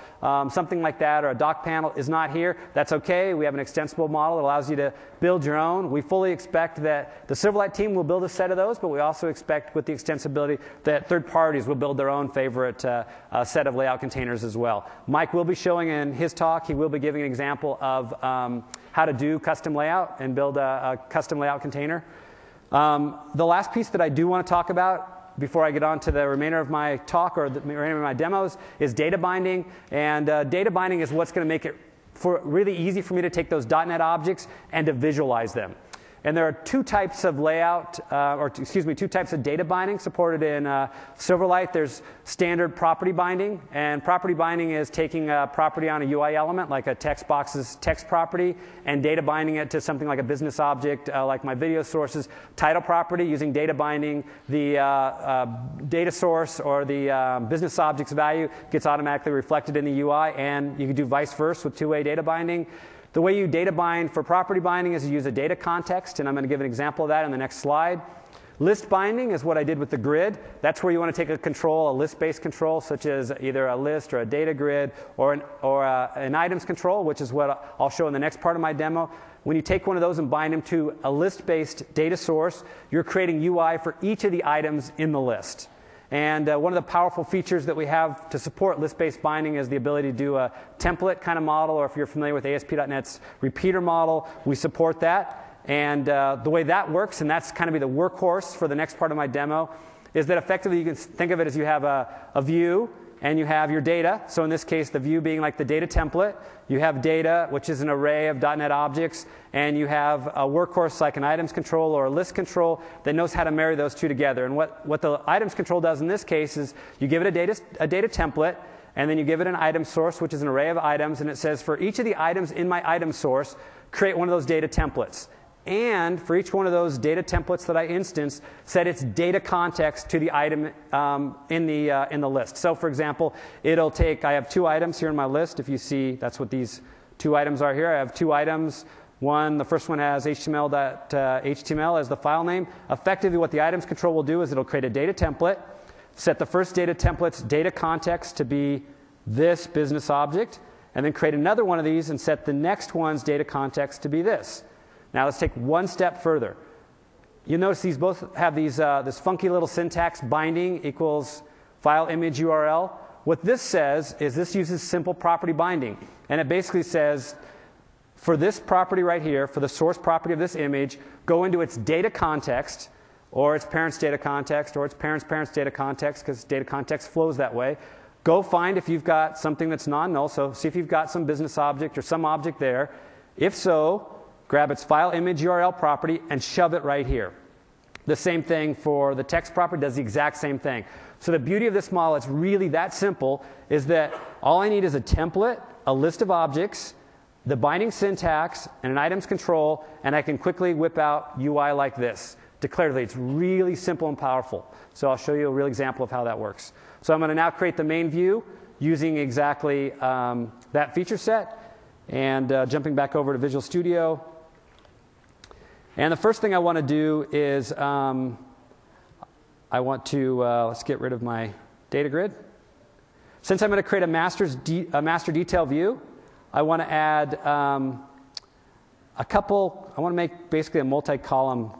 something like that, or a dock panel is not here. That's okay. We have an extensible model that allows you to build your own. We fully expect that the Silverlight team will build a set of those, but we also expect with the extensibility that third parties will build their own favorite set of layout containers as well. Mike will be showing in his talk, he will be giving an example of how to do custom layout and build a custom layout container. The last piece that I do want to talk about before I get on to the remainder of my talk or the remainder of my demos is data binding. And data binding is what's going to make it really easy for me to take those .NET objects and to visualize them. And there are two types of two types of data binding supported in Silverlight. There's standard property binding, and property binding is taking a property on a UI element, like a text box's text property, and data binding it to something like a business object, like my video source's title property. Using data binding, the data source or the business object's value gets automatically reflected in the UI, and you can do vice versa with two-way data binding. The way you data bind for property binding is you use a data context, and I'm going to give an example of that in the next slide. List binding is what I did with the grid. That's where you want to take a control, a list-based control, such as either a list or a data grid, or an items control, which is what I'll show in the next part of my demo. When you take one of those and bind them to a list-based data source, you're creating UI for each of the items in the list. And one of the powerful features that we have to support list-based binding is the ability to do a template kind of model, or if you're familiar with ASP.NET's repeater model, we support that. And the way that works, and that's kind of be the workhorse for the next part of my demo, is that effectively you can think of it as you have a view and you have your data. So in this case, the view being like the data template. You have data, which is an array of .NET objects, and you have a workhorse like an items control or a list control that knows how to marry those two together. And what the items control does in this case is you give it a data template, and then you give it an item source, which is an array of items, and it says for each of the items in my item source, create one of those data templates. And for each one of those data templates that I instance, set its data context to the item in the list. So for example, it'll take, I have 2 items here in my list. If you see, that's what these 2 items are here. I have 2 items. The first one has HTML as the file name. Effectively, what the items control will do is it'll create a data template, set the first data template's data context to be this business object, and then create another one of these and set the next one's data context to be this. Now let's take one step further. You'll notice these both have this funky little syntax, binding equals file image URL. What this says is this uses simple property binding. And it basically says, for this property right here, for the source property of this image, go into its data context, or its parent's data context, or its parent's parent's data context, because data context flows that way. Go find if you've got something that's non-null, so see if you've got some business object or some object there. If so, grab its file image URL property and shove it right here. The same thing for the text property, does the exact same thing. So the beauty of this model, it's really that simple, is that all I need is a template, a list of objects, the binding syntax, and an items control, and I can quickly whip out UI like this. Declaratively, it's really simple and powerful. So I'll show you a real example of how that works. So I'm going to now create the main view using exactly that feature set, and jumping back over to Visual Studio. And the first thing I want to do is I want to, let's get rid of my data grid. Since I'm going to create a master detail view, I want to add I want to make basically a multi-column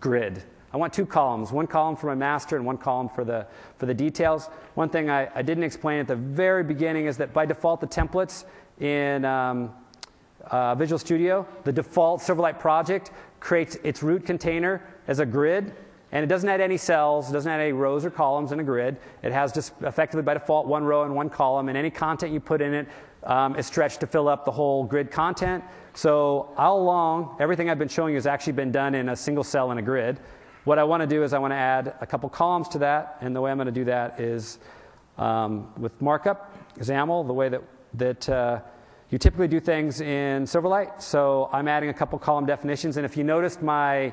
grid. I want 2 columns, one column for my master and one column for the details. One thing I didn't explain at the very beginning is that by default the templates in Visual Studio, the default Silverlight project creates its root container as a grid, and it doesn't add any cells, it doesn't add any rows or columns in a grid. It has just effectively by default 1 row and 1 column, and any content you put in it is stretched to fill up the whole grid content. So all along, everything I've been showing you has actually been done in a single cell in a grid. What I want to do is I want to add a couple columns to that, and the way I'm going to do that is with markup, XAML, the way that you typically do things in Silverlight. So I'm adding a couple column definitions, and if you noticed my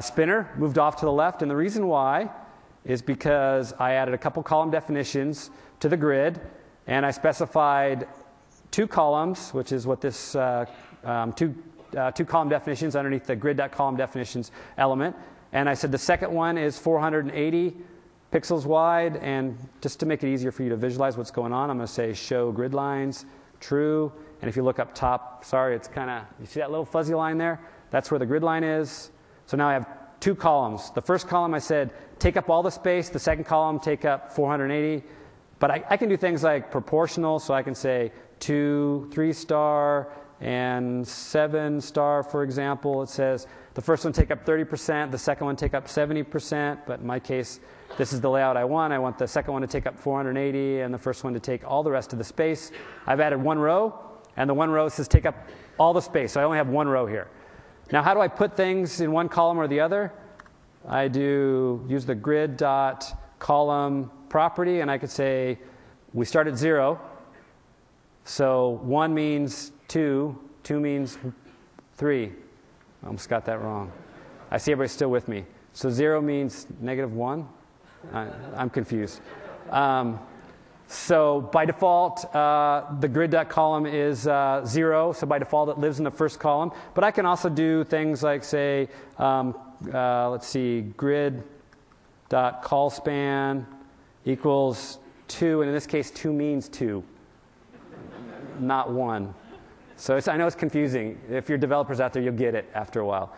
spinner moved off to the left, and the reason why is because I added a couple column definitions to the grid, and I specified 2 columns, which is what this two column definitions underneath the grid.column definitions element, and I said the second one is 480 pixels wide, and just to make it easier for you to visualize what's going on, I'm going to say show grid lines, true, and if you look up top, sorry, it's kind of, you see that little fuzzy line there? That's where the grid line is. So now I have 2 columns. The first column I said, take up all the space, the second column, take up 480, but I can do things like proportional, so I can say 2, 3 star, and 7 star, for example. It says the first one take up 30%, the second one take up 70%, but in my case, this is the layout I want. I want the second one to take up 480 and the first one to take all the rest of the space. I've added 1 row, and the 1 row says take up all the space, so I only have 1 row here. Now, how do I put things in one column or the other? I use the grid.column property, and I could say we start at 0. So 1 means 2, 2 means 3. I almost got that wrong. I see everybody's still with me. So 0 means -1. I'm confused. So by default, the grid.column is 0, so by default it lives in the first column. But I can also do things like, say, let's see, grid.callspan equals 2, and in this case 2 means 2, not 1. So I know it's confusing. If you're developers out there, you'll get it after a while.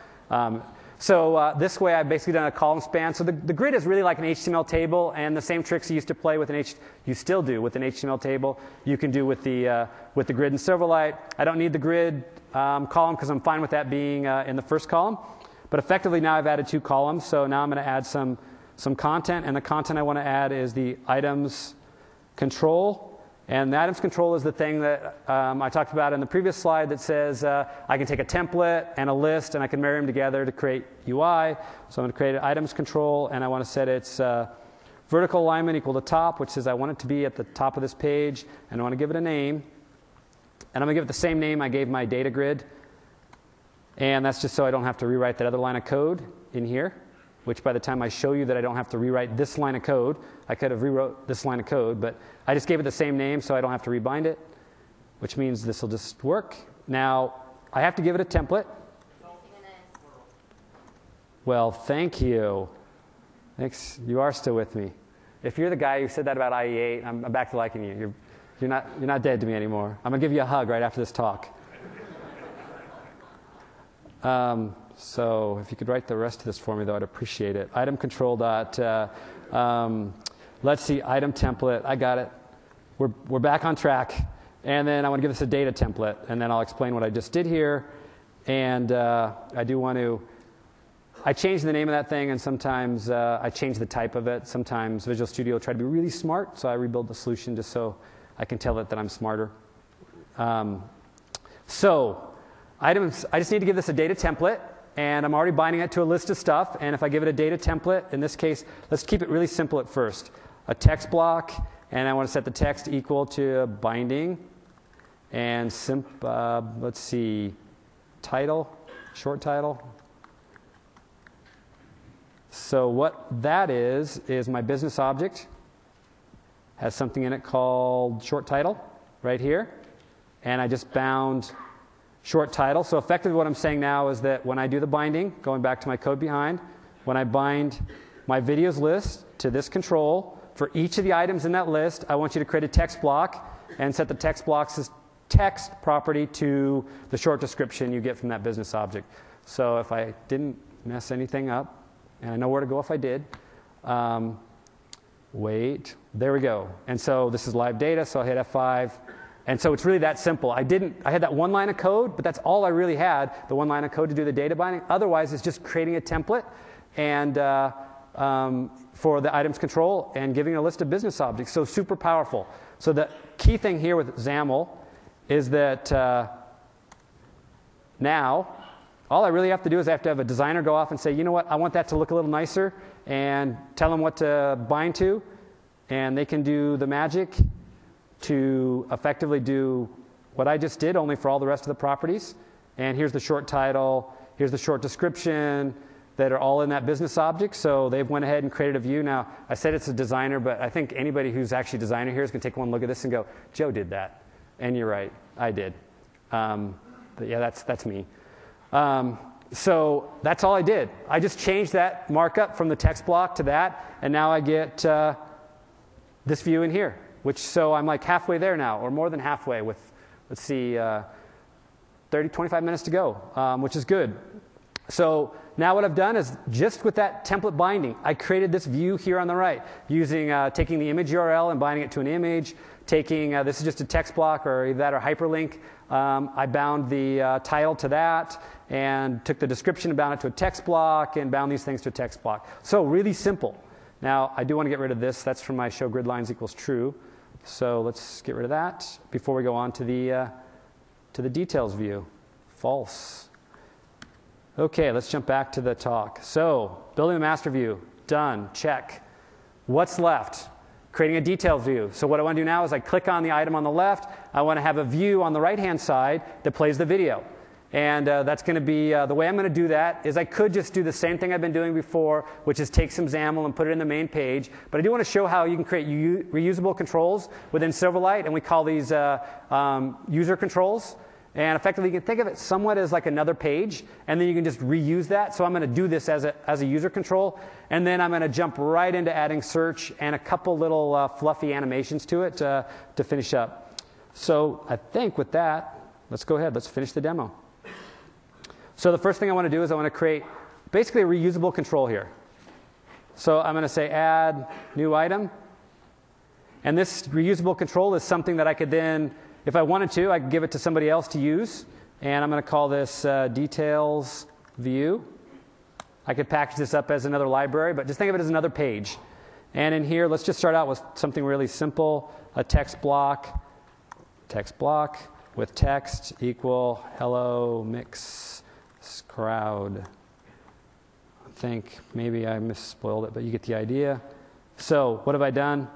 This way I've basically done a column span. So the grid is really like an HTML table, and the same tricks you used to play with you still do with an HTML table, you can do with the grid in Silverlight. I don't need the grid column because I'm fine with that being in the first column. But effectively now I've added 2 columns, so now I'm going to add some content, and the content I want to add is the items control. And the items control is the thing that I talked about in the previous slide that says I can take a template and a list and I can marry them together to create UI. So I'm going to create an items control, and I want to set its vertical alignment equal to top, which says I want it to be at the top of this page, and I want to give it a name. And I'm going to give it the same name I gave my data grid. And that's just so I don't have to rewrite that other line of code in here, which by the time I show you that I don't have to rewrite this line of code, I could have rewrote this line of code, but I just gave it the same name so I don't have to rebind it, which means this will just work. Now, I have to give it a template. Well, thank you. Thanks. You are still with me. If you're the guy who said that about IE8, I'm back to liking you. You're not dead to me anymore. I'm going to give you a hug right after this talk. So if you could write the rest of this for me, though, I'd appreciate it. Item control dot, let's see, item template. I got it. We're back on track. And then I want to give this a data template, and then I'll explain what I just did here. And I do want to, I change the name of that thing, and sometimes I change the type of it. Sometimes Visual Studio tried to be really smart, so I rebuild the solution just so I can tell it that I'm smarter. Items, I just need to give this a data template. And I'm already binding it to a list of stuff. And if I give it a data template, in this case, let's keep it really simple at first. A text block, and I want to set the text equal to binding. And let's see, title, short title. So what that is my business object. Has something in it called short title right here. And I just bound short title. So effectively what I'm saying now is that when I do the binding, going back to my code behind, when I bind my videos list to this control, for each of the items in that list, I want you to create a text block and set the text block's text property to the short description you get from that business object. So if I didn't mess anything up, and I know where to go if I did, wait, there we go. And so this is live data, so I hit F5. And so it's really that simple. I had that one line of code, but that's all I really had, the one line of code to do the data binding. Otherwise, it's just creating a template and for the items control and giving a list of business objects. So super powerful. So the key thing here with XAML is that now all I really have to do is I have to have a designer go off and say, you know what, I want that to look a little nicer, and tell them what to bind to, and they can do the magic to effectively do what I just did, only for all the rest of the properties. And here's the short title, here's the short description that are all in that business object. So they've went ahead and created a view. Now, I said it's a designer, but I think anybody who's actually a designer here is going to take one look at this and go, Joe did that. And you're right, I did. But yeah, that's me. So that's all I did. I just changed that markup from the text block to that, and now I get this view in here. So I'm like halfway there now, or more than halfway with, let's see, 25 minutes to go, which is good. So now what I've done is just with that template binding, I created this view here on the right using taking the image URL and binding it to an image, taking, this is just a text block or either that or hyperlink. I bound the title to that and took the description and bound it to a text block and bound these things to a text block. So really simple. Now, I do want to get rid of this. That's from my show grid lines equals true. So let's get rid of that before we go on to the details view. False. Okay, let's jump back to the talk. So building the master view, done, check. What's left? Creating a details view. So what I want to do now is I click on the item on the left. I want to have a view on the right-hand side that plays the video. And that's going to be, the way I'm going to do that is I could just do the same thing I've been doing before, which is take some XAML and put it in the main page. But I do want to show how you can create reusable controls within Silverlight, and we call these user controls. And effectively, you can think of it somewhat as like another page, and then you can just reuse that. So I'm going to do this as a user control, and then I'm going to jump right into adding search and a couple little fluffy animations to it to finish up. So I think with that, let's go ahead. Let's finish the demo. So the first thing I want to do is I want to create basically a reusable control here. So I'm going to say add new item. And this reusable control is something that I could then, if I wanted to, I could give it to somebody else to use. And I'm going to call this details view. I could package this up as another library, but just think of it as another page. And in here, let's just start out with something really simple, a text block with text equal hello mix crowd. I think maybe I misspoiled it, but you get the idea. So what have I done?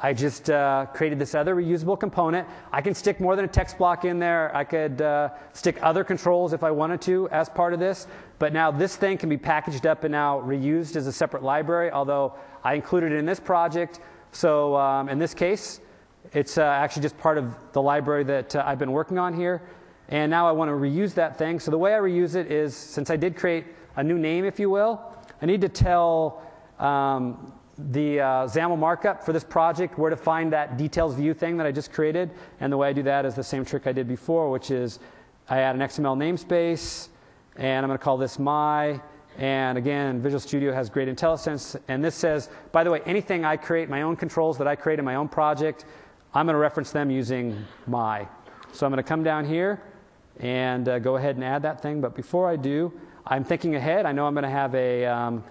I just created this other reusable component. I can stick more than a text block in there. I could stick other controls if I wanted to as part of this. But now this thing can be packaged up and now reused as a separate library, although I included it in this project. So in this case, it's actually just part of the library that I've been working on here. And now I want to reuse that thing. So the way I reuse it is, since I did create a new name, if you will, I need to tell the XAML markup for this project where to find that details view thing that I just created. And the way I do that is the same trick I did before, which is I add an XML namespace, and I'm going to call this my. And again, Visual Studio has great IntelliSense. And this says, by the way, anything I create, my own controls that I create in my own project, I'm going to reference them using my. So I'm going to come down here and go ahead and add that thing. But before I do, I'm thinking ahead. I know I'm going to have a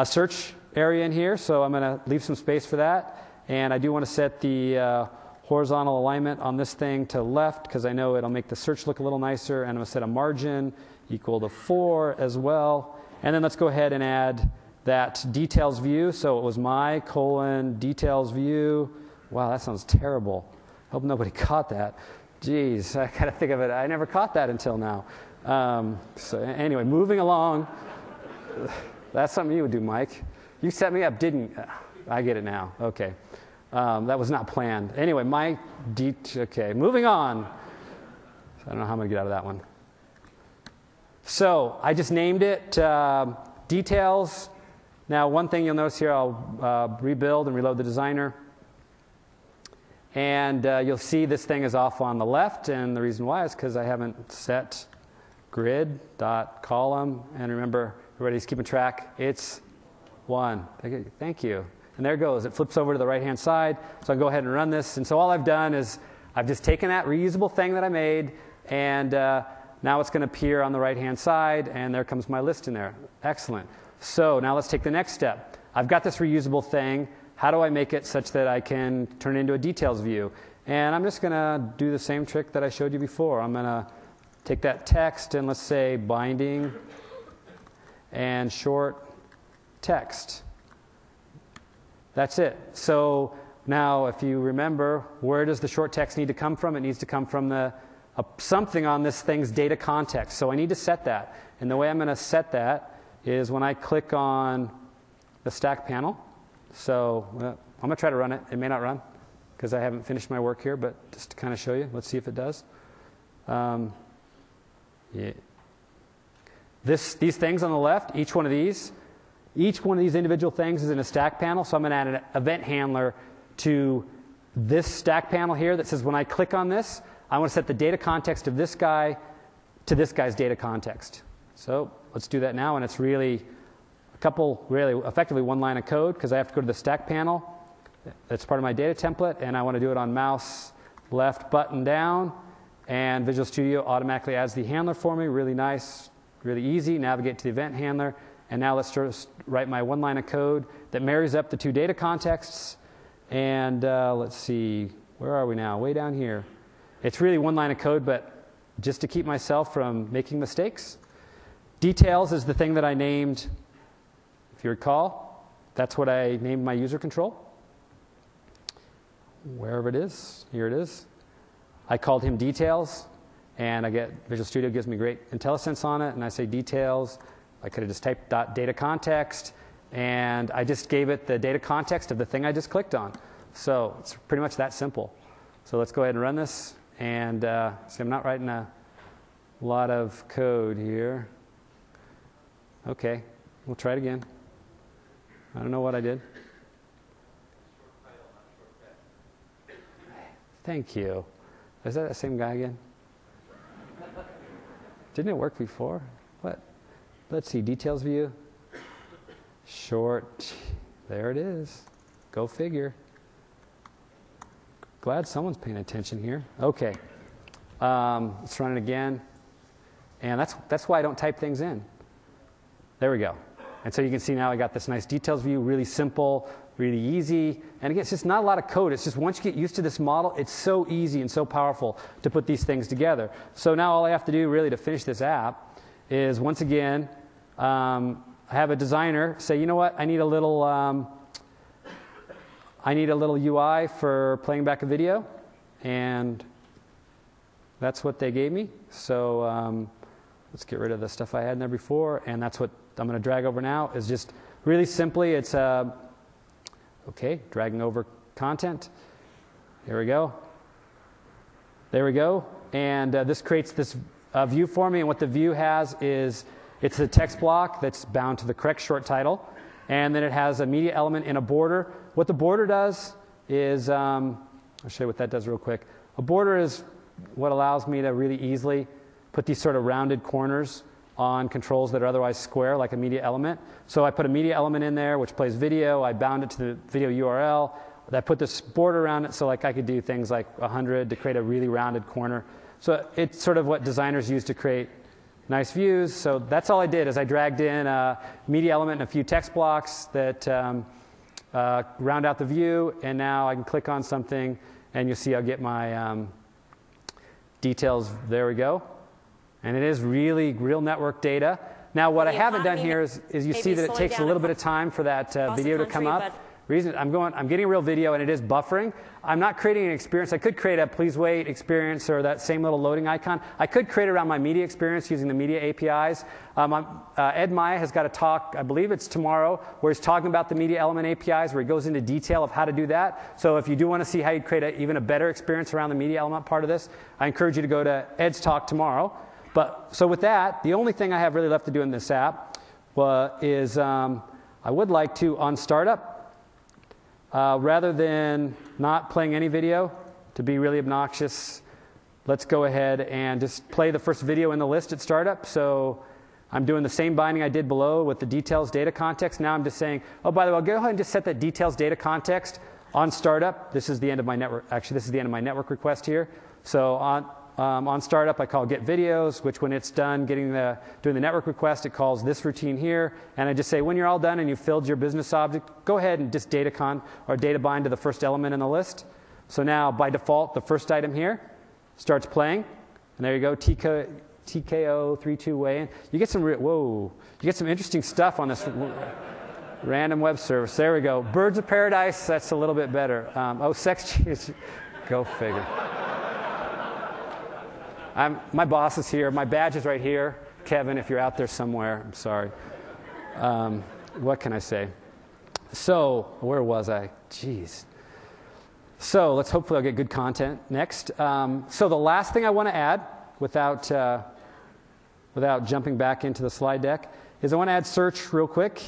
search area in here, so I'm going to leave some space for that. And I do want to set the horizontal alignment on this thing to left because I know it'll make the search look a little nicer. And I'm going to set a margin equal to 4 as well. And then let's go ahead and add that details view. So it was my : details view. Wow, that sounds terrible. Hope nobody caught that. Geez, I got to think of it. I never caught that until now. So anyway, moving along. That's something you would do, Mike. You set me up, didn't you? I get it now. Okay. That was not planned. Anyway, okay, moving on. I don't know how I'm going to get out of that one. So I just named it details. Now, one thing you'll notice here, I'll rebuild and reload the designer. And you'll see this thing is off on the left, and the reason why is because I haven't set grid.column. And remember, everybody's keeping track. It's 1. Thank you. And there it goes. It flips over to the right-hand side. So I'll go ahead and run this. And so all I've done is I've just taken that reusable thing that I made, and now it's going to appear on the right-hand side, and there comes my list in there. Excellent. So now let's take the next step. I've got this reusable thing. How do I make it such that I can turn it into a details view? And I'm just going to do the same trick that I showed you before. I'm going to take that text and let's say binding and short text. That's it. So now if you remember, where does the short text need to come from? It needs to come from something on this thing's data context. So I need to set that. And the way I'm going to set that is when I click on the stack panel. So I'm going to try to run it. It may not run because I haven't finished my work here, but just to kind of show you, let's see if it does. Yeah. These things on the left, each one of these individual things is in a stack panel. So I'm going to add an event handler to this stack panel here that says when I click on this, I want to set the data context of this guy to this guy's data context. So let's do that now, and it's really effectively one line of code because I have to go to the stack panel. That's part of my data template, and I want to do it on mouse left button down, and Visual Studio automatically adds the handler for me. Really nice, really easy. Navigate to the event handler, and now let's just write my one line of code that marries up the two data contexts. And let's see, where are we now? Way down here. It's really one line of code, but just to keep myself from making mistakes. Details is the thing that I named. If you recall, that's what I named my user control. Wherever it is, here it is. I called him details, and I get Visual Studio gives me great IntelliSense on it, and I say details. I could have just typed data context, and I just gave it the data context of the thing I just clicked on. So it's pretty much that simple. So let's go ahead and run this. And see, I'm not writing a lot of code here. Okay, we'll try it again. I don't know what I did. Thank you. Is that the same guy again? Didn't it work before? What? Let's see, details view. Short. There it is. Go figure. Glad someone's paying attention here. Okay. Let's run it again. And that's why I don't type things in. There we go. And so you can see now I got this nice details view, really simple, really easy. And again, it's just not a lot of code. It's just once you get used to this model, it's so easy and so powerful to put these things together. So now all I have to do really to finish this app is, once again, have a designer say, you know what, I need a little UI for playing back a video. And that's what they gave me. So let's get rid of the stuff I had in there before. And that's what I'm going to drag over now, is just really simply, it's okay, dragging over content. There we go. There we go. And this creates this view for me. And what the view has is, it's a text block that's bound to the correct short title. And then it has a media element in a border. What the border does is, I'll show you what that does real quick. A border is what allows me to really easily put these sort of rounded corners on controls that are otherwise square, like a media element. So I put a media element in there, which plays video. I bound it to the video URL. I put this border around it, so like I could do things like 100 to create a really rounded corner. So it's sort of what designers use to create nice views. So that's all I did, is I dragged in a media element and a few text blocks that round out the view. And now I can click on something, and you'll see I'll get my details. There we go. And it is really real network data. Now, what I haven't done here is you see that it takes a little bit of time for that video to come up. Reason I'm getting a real video, and it is buffering. I'm not creating an experience. I could create a please wait experience, or that same little loading icon. I could create around my media experience using the media APIs. Ed Maya has got a talk, I believe it's tomorrow, where he's talking about the media element APIs, where he goes into detail of how to do that. So if you do want to see how you create even a better experience around the media element part of this, I encourage you to go to Ed's talk tomorrow. But so with that, the only thing I have really left to do in this app is I would like to, on startup, rather than not playing any video, to be really obnoxious, let's go ahead and just play the first video in the list at startup. So I'm doing the same binding I did below with the details data context. Now I'm just saying, oh, by the way, I'll go ahead and just set that details data context on startup. This is the end of my network. Actually, this is the end of my network request here. So on startup, I call get videos, which when it's done doing the network request, it calls this routine here. And I just say, when you're all done and you've filled your business object, go ahead and just data bind to the first element in the list. So now, by default, the first item here starts playing. And there you go, TKO32 way. You get some, you get some interesting stuff on this random web service. There we go. Birds of Paradise, that's a little bit better. Sex change, go figure. My boss is here. My badge is right here. Kevin, if you're out there somewhere, I'm sorry. What can I say? So, where was I? Jeez. So, hopefully I'll get good content next. So the last thing I want to add, without jumping back into the slide deck, is I want to add search real quick.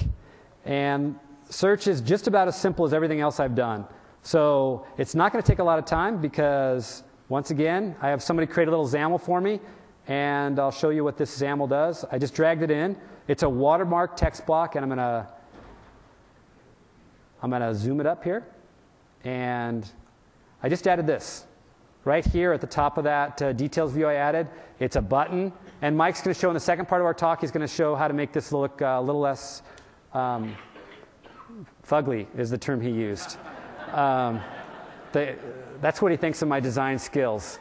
And search is just about as simple as everything else I've done. So it's not going to take a lot of time, because once again, I have somebody create a little XAML for me, and I'll show you what this XAML does. I just dragged it in. It's a watermark text block, and I'm going to zoom it up here. And I just added this. Right here at the top of that details view I added, it's a button. And Mike's going to show in the second part of our talk, he's going to show how to make this look a little less fugly, is the term he used. That's what he thinks of my design skills.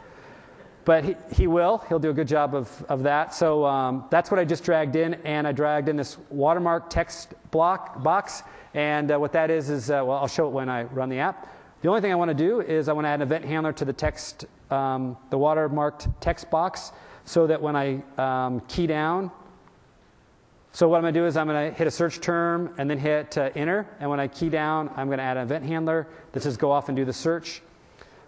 But he'll do a good job of that. So that's what I just dragged in, and I dragged in this watermark text box. And what that is, well, I'll show it when I run the app. The only thing I want to do is I want to add an event handler to the text the watermarked text box so that when I key down, so what I'm going to do is I'm going to hit a search term and then hit enter. And when I key down, I'm going to add an event handler that says go off and do the search.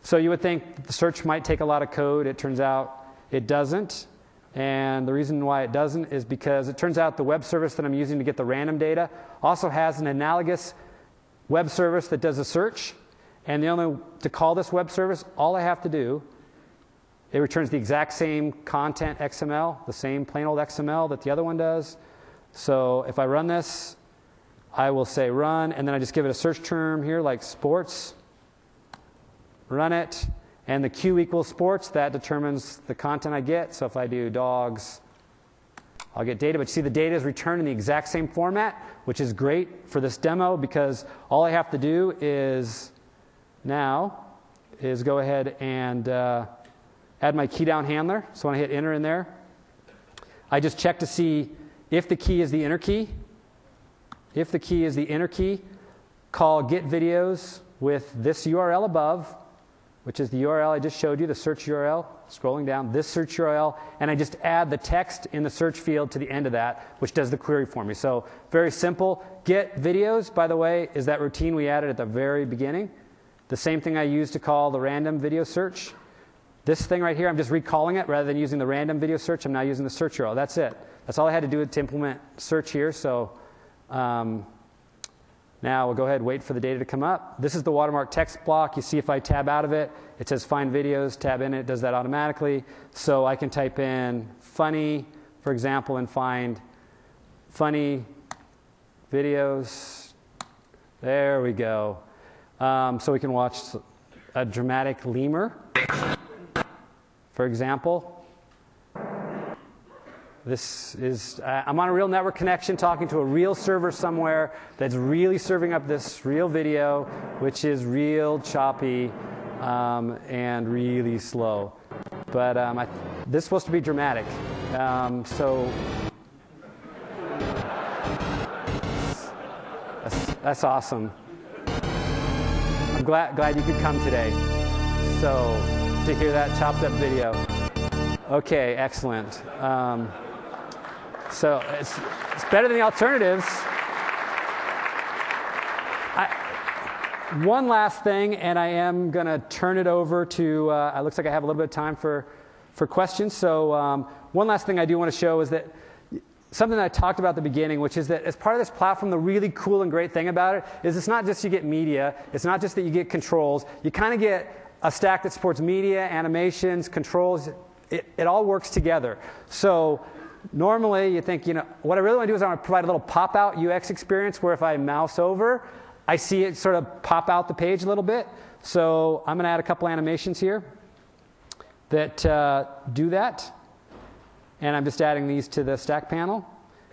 So you would think the search might take a lot of code. It turns out it doesn't. And the reason why it doesn't is because it turns out the web service that I'm using to get the random data also has an analogous web service that does a search. And to call this web service, all I have to do, it returns the exact same content XML, the same plain old XML that the other one does. So if I run this, I will say run, and then I just give it a search term here like sports, run it, and the Q equals sports. That determines the content I get. So if I do dogs, I'll get data. But you see the data is returned in the exact same format, which is great for this demo because all I have to do is go ahead and add my key down handler. So when I hit enter in there, I just check to see if the key is the inner key. If the key is the inner key, call get videos with this URL above, which is the URL I just showed you, the search URL, scrolling down, this search URL, and I just add the text in the search field to the end of that, which does the query for me. So very simple. Get videos, by the way, is that routine we added at the very beginning. The same thing I used to call the random video search. This thing right here, I'm just recalling it. Rather than using the random video search, I'm now using the search URL. That's it. That's all I had to do to implement search here. So now we'll go ahead and wait for the data to come up. This is the watermark text block. You see if I tab out of it, it says find videos. Tab in it does that automatically. So I can type in funny, for example, and find funny videos. There we go. So we can watch a dramatic lemur, for example. This is, I'm on a real network connection talking to a real server somewhere that's really serving up this real video, which is real choppy and really slow. But this is supposed to be dramatic. So that's awesome. I'm glad you could come today. So to hear that chopped up video. Okay, excellent. So it's better than the alternatives. One last thing, and I am going to turn it over to, it looks like I have a little bit of time for questions. So one last thing I do want to show is that something that I talked about at the beginning, which is that as part of this platform, the really cool and great thing about it is it's not just you get media, it's not just that you get controls, you kind of get a stack that supports media, animations, controls. It all works together. So normally you think, what I really want to do is I want to provide a little pop-out UX experience where if I mouse over, I see it sort of pop out the page a little bit. So I'm going to add a couple animations here that do that. And I'm just adding these to the stack panel.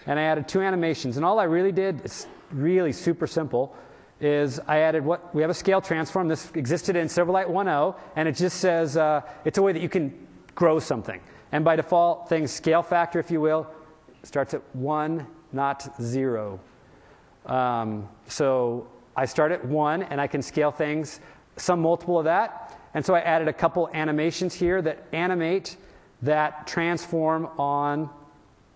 And I added 2 animations. And all I really did, it's really super simple, is I added we have a scale transform. This existed in Silverlight 1.0. And it just says, it's a way that you can grow something. And by default, things scale factor, if you will, starts at 1, not 0. So I start at 1, and I can scale things, some multiple of that. And so I added a couple animations here that animate that transform on,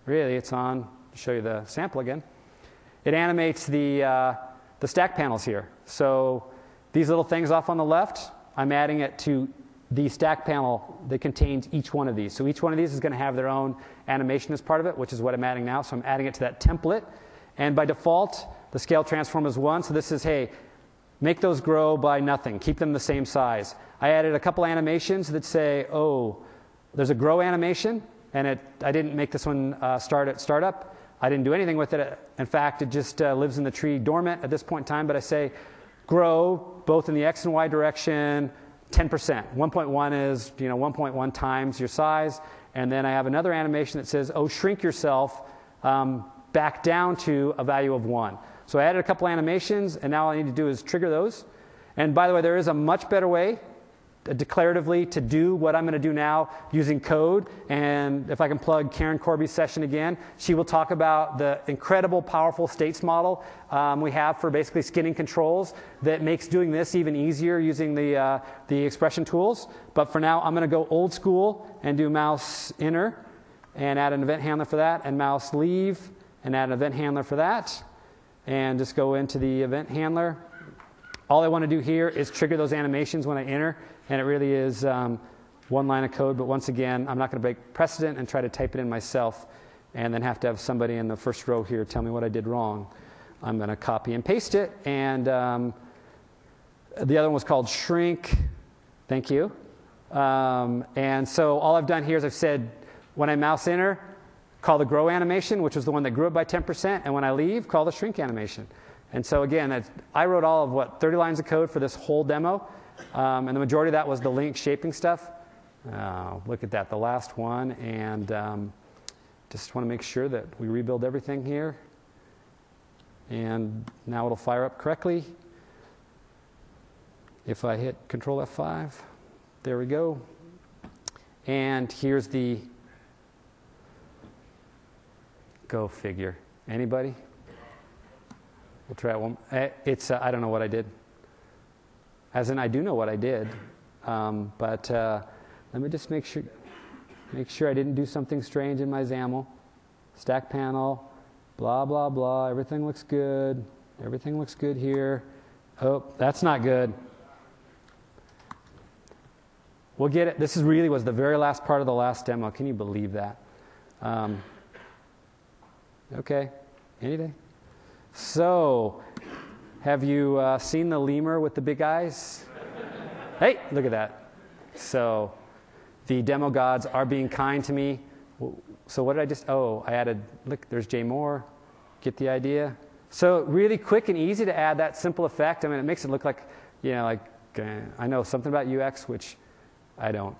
really it's on, to show you the sample again. It animates the stack panels here. So these little things off on the left, I'm adding it to the stack panel that contains each one of these. So each one of these is going to have their own animation as part of it, which is what I'm adding now. So I'm adding it to that template. And by default, the scale transform is 1. So this is, hey, make those grow by nothing. Keep them the same size. I added a couple animations that say, oh, there's a grow animation. And I didn't make this one start at startup. I didn't do anything with it. In fact, it just lives in the tree dormant at this point in time. But I say grow both in the X and Y direction 10%. 1.1 is 1.1 times your size. And then I have another animation that says, oh, shrink yourself back down to a value of 1. So I added a couple animations, and now all I need to do is trigger those. And by the way, there is a much better way declaratively to do what I'm going to do now using code. And if I can plug Karen Corby's session again, she will talk about the incredible, powerful states model we have for basically skinning controls that makes doing this even easier using the expression tools. But for now, I'm going to go old school and do mouse enter and add an event handler for that, and mouse leave and add an event handler for that, and just go into the event handler. All I want to do here is trigger those animations when I enter, and it really is one line of code. But once again, I'm not going to break precedent and try to type it in myself and then have to have somebody in the first row here tell me what I did wrong. I'm going to copy and paste it, and the other one was called shrink. Thank you. And so all I've done here is I've said when I mouse enter, call the grow animation, which was the one that grew it by 10%, and when I leave, call the shrink animation. And so again, I wrote all of, 30 lines of code for this whole demo, and the majority of that was the link shaping stuff. Look at that, the last one, and just want to make sure that we rebuild everything here. And now it'll fire up correctly. If I hit Control F5, there we go. And here's the, go figure. Anybody? We'll try it one. It's I don't know what I did. As in, I do know what I did, but let me just make sure I didn't do something strange in my XAML. Stack panel, blah blah blah. Everything looks good. Everything looks good here. Oh, that's not good. We'll get it. This really was the very last part of the last demo. Can you believe that? Okay. Anything? So, have you seen the lemur with the big eyes? Hey, look at that. So, the demo gods are being kind to me. So what did I just, I added, look, there's Jay Moore. Get the idea? So, really quick and easy to add that simple effect. I mean, it makes it look like, I know something about UX, which I don't.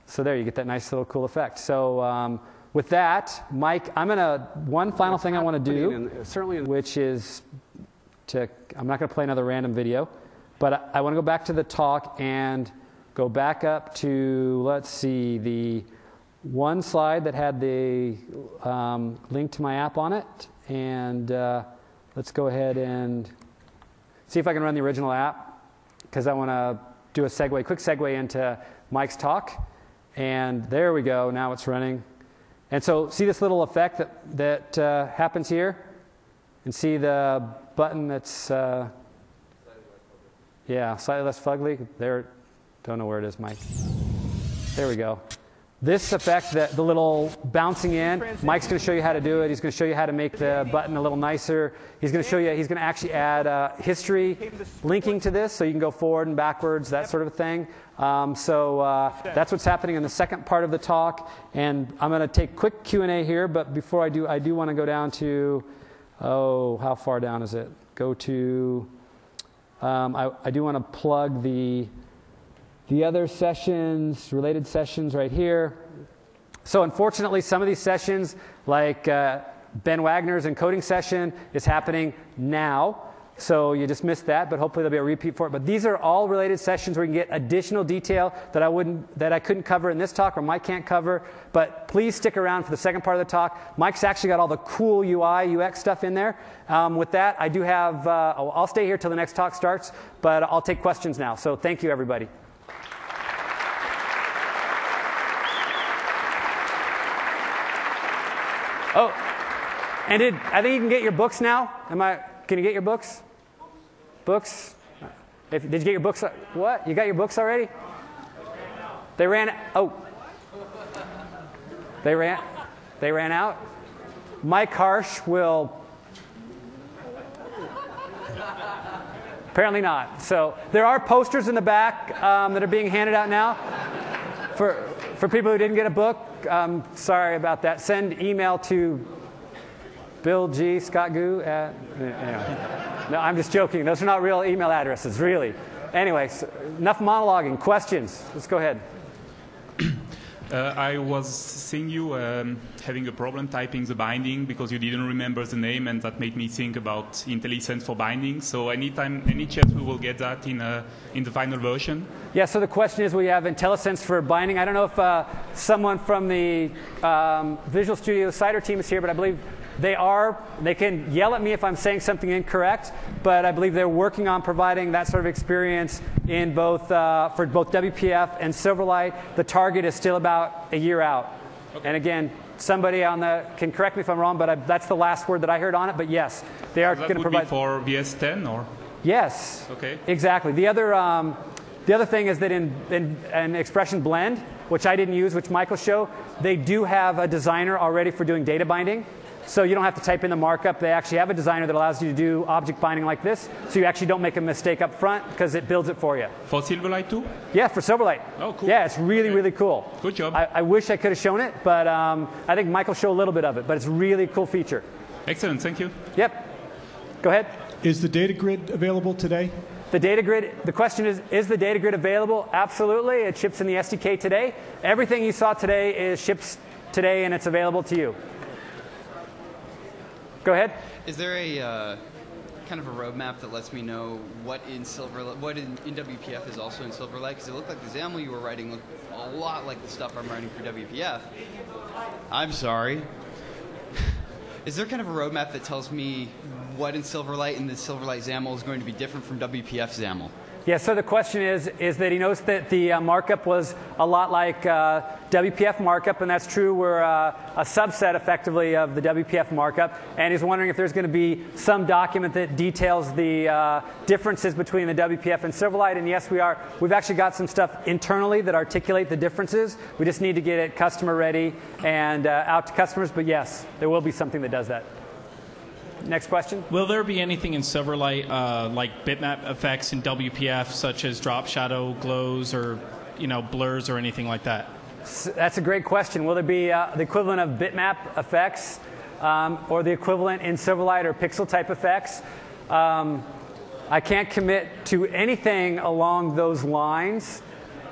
So there you get that nice little cool effect. So, with that, Mike, one final thing I want to do, which is I'm not going to play another random video, but I want to go back to the talk and go back up to, let's see, the one slide that had the link to my app on it. And let's go ahead and see if I can run the original app, because I want to do a quick segue into Mike's talk. And there we go. Now it's running. And so see this little effect that happens here? And see the button that's, slightly less fugly? There, don't know where it is, Mike. There we go. This effect, the little bouncing in, Mike's going to show you how to do it. He's going to show you how to make the button a little nicer. He's going to show you, he's going to actually add history linking to this, so you can go forward and backwards, that sort of thing. That's what's happening in the second part of the talk. And I'm going to take quick Q&A here, but before I do want to go down to, how far down is it? Go to, I do want to plug the other sessions, related sessions right here. So unfortunately, some of these sessions, like Ben Wagner's encoding session, is happening now. So you just missed that, but hopefully there'll be a repeat for it. But these are all related sessions where you can get additional detail that I couldn't cover in this talk, or Mike can't cover. But please stick around for the second part of the talk. Mike's actually got all the cool UI, UX stuff in there. With that, I do have, I'll stay here till the next talk starts, but I'll take questions now. So thank you, everybody. Oh, and I think you can get your books now. Can you get your books? Books? Did you get your books? What? You got your books already? They ran out. They ran out. Mike Harsh will. Apparently not. So there are posters in the back that are being handed out now for people who didn't get a book. Sorry about that. Send email to Bill G. Scott Goo at. Anyway. No, I'm just joking. Those are not real email addresses, really. Anyway, so enough monologuing. Questions? Let's go ahead. I was seeing you having a problem typing the binding because you didn't remember the name, and that made me think about IntelliSense for binding. So any chance we will get that in the final version? Yeah, so the question is, we have IntelliSense for binding. I don't know if someone from the Visual Studio Cider team is here, but I believe they are. They can yell at me if I'm saying something incorrect, but I believe they're working on providing that sort of experience in both for both WPF and Silverlight. The target is still about a year out. Okay. And again, somebody can correct me if I'm wrong, but that's the last word that I heard on it. But yes, they are going to provide. Be for VS10 or? Yes. Okay. Exactly. The other thing is that in Expression Blend, which I didn't use, which Michael showed, they do have a designer already for doing data binding. So you don't have to type in the markup. They actually have a designer that allows you to do object binding like this, so you actually don't make a mistake up front because it builds it for you. For Silverlight too? Yeah, for Silverlight. Oh, cool. Yeah, it's really, really cool. Good job. I wish I could have shown it, but I think Michael showed a little bit of it, but it's a really cool feature. Excellent, thank you. Yep. Go ahead. Is the data grid available today? The data grid, the question is the data grid available? Absolutely. It ships in the SDK today. Everything you saw today ships today, and it's available to you. Go ahead. Is there a kind of a roadmap that lets me know what in WPF is also in Silverlight? Because it looked like the XAML you were writing looked a lot like the stuff I'm writing for WPF. I'm sorry. Is there kind of a roadmap that tells me what in Silverlight and the Silverlight XAML is going to be different from WPF XAML? Yeah, so the question is that he knows that the markup was a lot like WPF markup, and that's true. We're a subset, effectively, of the WPF markup, and he's wondering if there's going to be some document that details the differences between the WPF and Silverlight, and yes, we are. We've actually got some stuff internally that articulate the differences. We just need to get it customer ready and out to customers, but yes, there will be something that does that. Next question. Will there be anything in Silverlight like bitmap effects in WPF, such as drop shadow, glows, or blurs, or anything like that? That's a great question. Will there be the equivalent of bitmap effects, or the equivalent in Silverlight or pixel type effects? I can't commit to anything along those lines,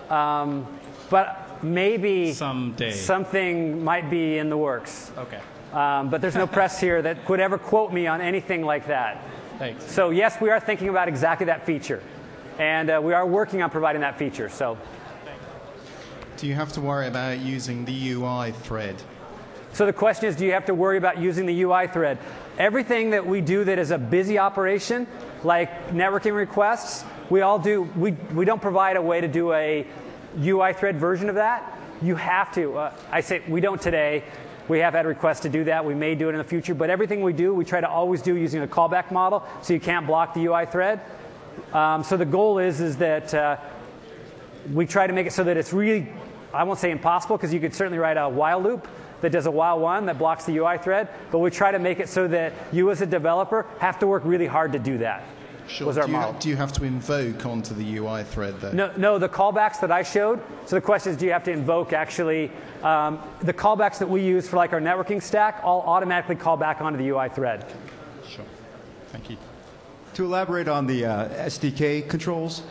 but maybe someday something might be in the works. Okay. But there's no press here that could ever quote me on anything like that. Thanks. So yes, we are thinking about exactly that feature. And we are working on providing that feature. So, do you have to worry about using the UI thread? So the question is, do you have to worry about using the UI thread? Everything that we do that is a busy operation, like networking requests, we all do. We don't provide a way to do a UI thread version of that. You have to. I say we don't today. We have had requests to do that. We may do it in the future. But everything we do, we try to always do using a callback model, so you can't block the UI thread. So the goal is that we try to make it so that it's really, I won't say impossible, because you could certainly write a while loop that does a while one that blocks the UI thread. But we try to make it so that you as a developer have to work really hard to do that. Sure. Was our model. Do you have to invoke onto the UI thread there? No, the callbacks that I showed. So the question is, do you have to invoke actually the callbacks that we use for like our networking stack all automatically call back onto the UI thread. Sure. Thank you. To elaborate on the SDK controls,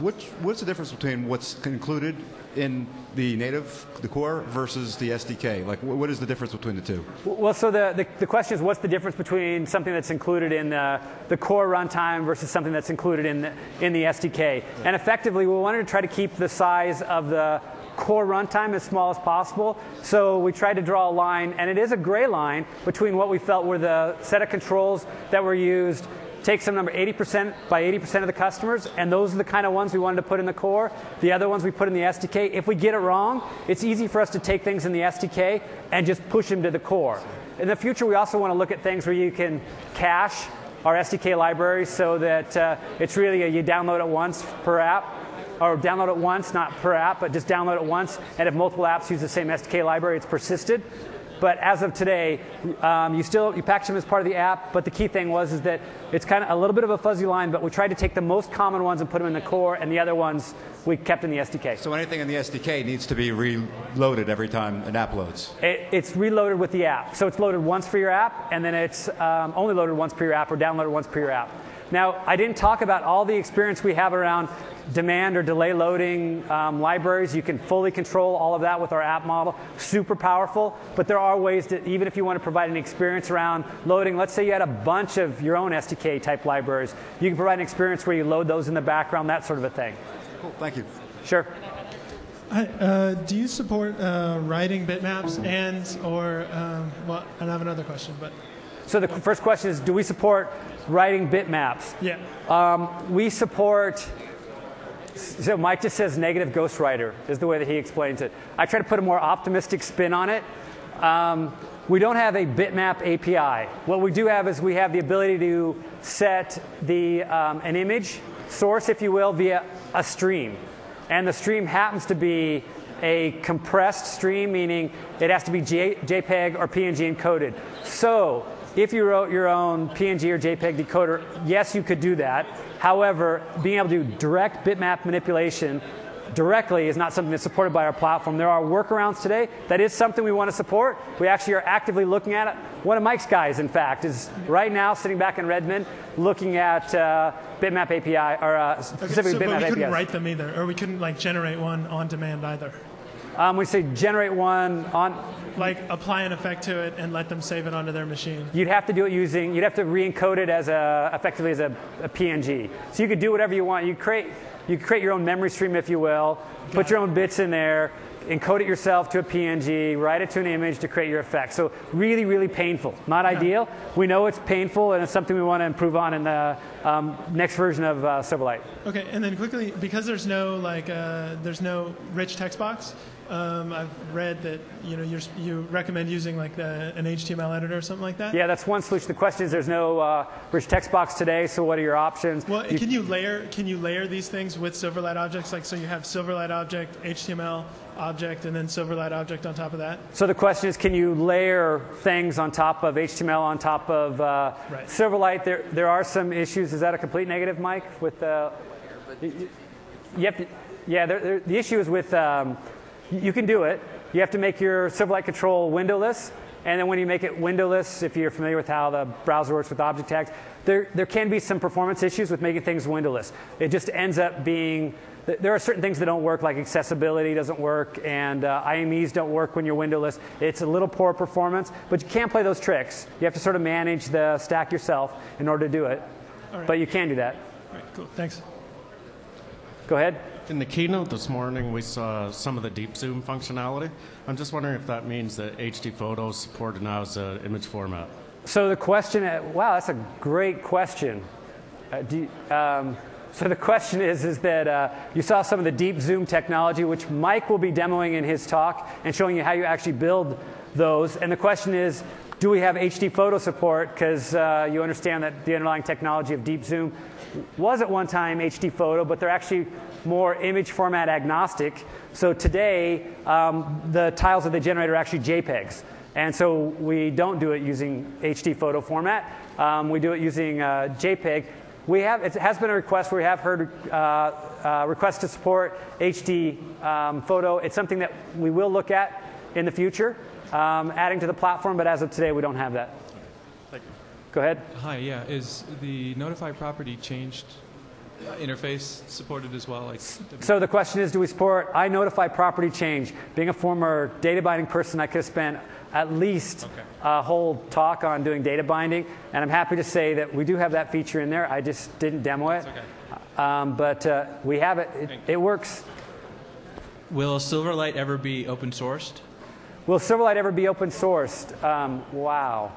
what's the difference between what's included in the native, the core, versus the SDK? Like, what is the difference between the two? Well, so the question is, what's the difference between something that's included in the core runtime versus something that's included in the SDK? And effectively, we wanted to try to keep the size of the core runtime as small as possible. So we tried to draw a line, and it is a gray line, between what we felt were the set of controls that were used. Take some number 80% by 80% of the customers, and those are the kind of ones we wanted to put in the core. The other ones we put in the SDK. If we get it wrong, it's easy for us to take things in the SDK and just push them to the core. In the future, we also want to look at things where you can cache our SDK libraries so that it's really you download it once per app, or download it once, not per app, but just download it once. And if multiple apps use the same SDK library, it's persisted. But as of today, you package them as part of the app. But the key thing is that it's kind of a little bit of a fuzzy line. But we tried to take the most common ones and put them in the core, and the other ones we kept in the SDK. So anything in the SDK needs to be reloaded every time an app loads? It's reloaded with the app. So it's loaded once for your app, and then it's only loaded once per your app, or downloaded once per your app. Now, I didn't talk about all the experience we have around demand or delay loading libraries. You can fully control all of that with our app model. Super powerful, but there are ways that even if you want to provide an experience around loading, let's say you had a bunch of your own SDK type libraries, you can provide an experience where you load those in the background, that sort of a thing. Cool, thank you. Sure. Hi, do you support writing bitmaps well, and I have another question, but. So the first question is, do we support writing bitmaps? Yeah. We support, so Mike just says negative ghostwriter is the way that he explains it. I try to put a more optimistic spin on it. We don't have a bitmap API. What we do have is we have the ability to set an image source, if you will, via a stream. And the stream happens to be a compressed stream, meaning it has to be JPEG or PNG encoded. So if you wrote your own PNG or JPEG decoder, yes, you could do that. However, being able to do direct bitmap manipulation directly is not something that's supported by our platform. There are workarounds today. That is something we want to support. We actually are actively looking at it. One of Mike's guys, in fact, is right now sitting back in Redmond looking at bitmap API, or specifically bitmap APIs. But we couldn't write them either, or we couldn't generate one on demand either. We say generate one on... apply an effect to it and let them save it onto their machine. You'd have to do it you'd have to re-encode it effectively as a PNG. So you could do whatever you want. You create your own memory stream, if you will, put your own bits in there, encode it yourself to a PNG, write it to an image to create your effect. So really, really painful. Not ideal. We know it's painful, and it's something we want to improve on in the next version of Silverlight. Okay, and then quickly, because there's no there's no rich text box, I've read that you recommend using an HTML editor or something like that. Yeah, that's one solution. The question is, there's no rich text box today. So what are your options? Well, can you layer these things with Silverlight objects? So you have Silverlight object, HTML object, and then Silverlight object on top of that. So the question is, can you layer things on top of HTML on top of right. Silverlight? There are some issues. Is that a complete negative, Mike? With you have to, yeah. The issue is with you can do it. You have to make your Silverlight control windowless, and then when you make it windowless, if you're familiar with how the browser works with object tags, there can be some performance issues with making things windowless. It just ends up being, there are certain things that don't work, like accessibility doesn't work, and IMEs don't work when you're windowless. It's a little poor performance, but you can't play those tricks. You have to sort of manage the stack yourself in order to do it, but you can do that. All right, cool, thanks. Go ahead. In the keynote this morning, we saw some of the deep zoom functionality. I'm just wondering if that means that HD photo is supported now as an image format. So the question, wow, that's a great question. So the question is that you saw some of the deep zoom technology, which Mike will be demoing in his talk and showing you how you actually build those. And the question is, do we have HD photo support? Because you understand that the underlying technology of deep zoom was at one time HD photo, but they're actually more image format agnostic. So today, the tiles that they generate are actually JPEGs. And so we don't do it using HD photo format. We do it using JPEG. It has been a request where we have heard requests to support HD photo. It's something that we will look at in the future, adding to the platform, but as of today, we don't have that. Thank you. Go ahead. Hi, yeah. Is the notify property changed interface supported as well? So the question is, do we support iNotify property change? Being a former data binding person, I could have spent at least a whole talk on doing data binding, and I'm happy to say that we do have that feature in there. I just didn't demo it, but we have it. It works. Will Silverlight ever be open sourced? Will Silverlight ever be open sourced? Wow.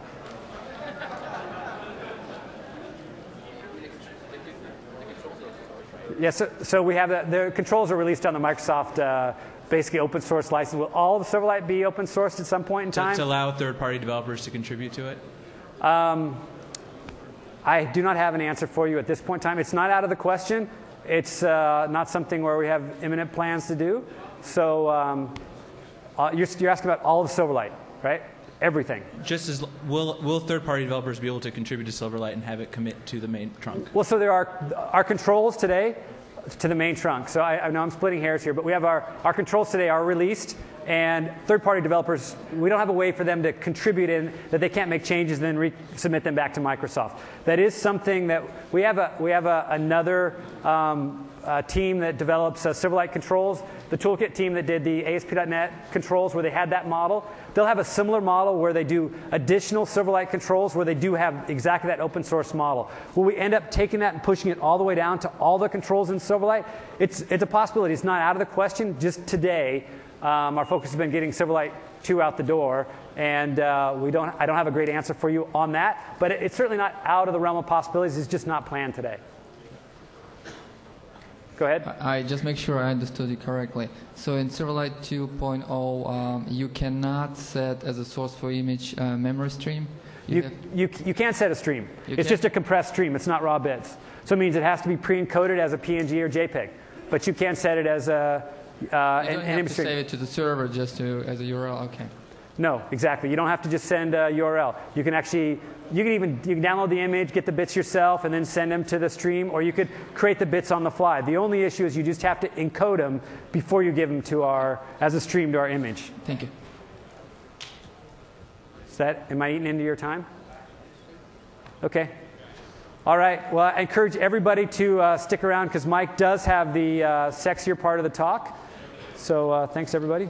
Yes, so we have the controls are released on the Microsoft basically open source license. Will all of Silverlight be open sourced at some point in time? To allow third-party developers to contribute to it? I do not have an answer for you at this point in time. It's not out of the question. It's not something where we have imminent plans to do. So you're asking about all of Silverlight, right? Everything. Just as will third-party developers be able to contribute to Silverlight and have it commit to the main trunk? Well, so there are our controls today to the main trunk. So I know I'm splitting hairs here, but we have our controls today are released, And third-party developers, we don't have a way for them to contribute in that they can't make changes and then resubmit them back to Microsoft. That is something that we have another team that develops Silverlight controls. The Toolkit team that did the ASP.NET controls where they had that model, they'll have a similar model where they do additional Silverlight controls where they do have exactly that open source model. Will we end up taking that and pushing it all the way down to all the controls in Silverlight? It's a possibility. It's not out of the question. Just today, our focus has been getting Silverlight 2 out the door, and I don't have a great answer for you on that, but it's certainly not out of the realm of possibilities. It's just not planned today. Go ahead. I just make sure I understood it correctly. So in Silverlight 2.0, you cannot set as a source for image memory stream? You can't set a stream. It's just a compressed stream. It's not raw bits. So it means it has to be pre-encoded as a PNG or JPEG. But you can set it as an image stream. You don't have to save it to the server just as a URL? Okay. No, exactly. You don't have to just send a URL. You can actually, you can download the image, get the bits yourself, and then send them to the stream, or you could create the bits on the fly. The only issue is you just have to encode them before you give them to as a stream to our image. Thank you. Am I eating into your time? Okay. All right. Well, I encourage everybody to stick around because Mike does have the sexier part of the talk. So thanks, everybody.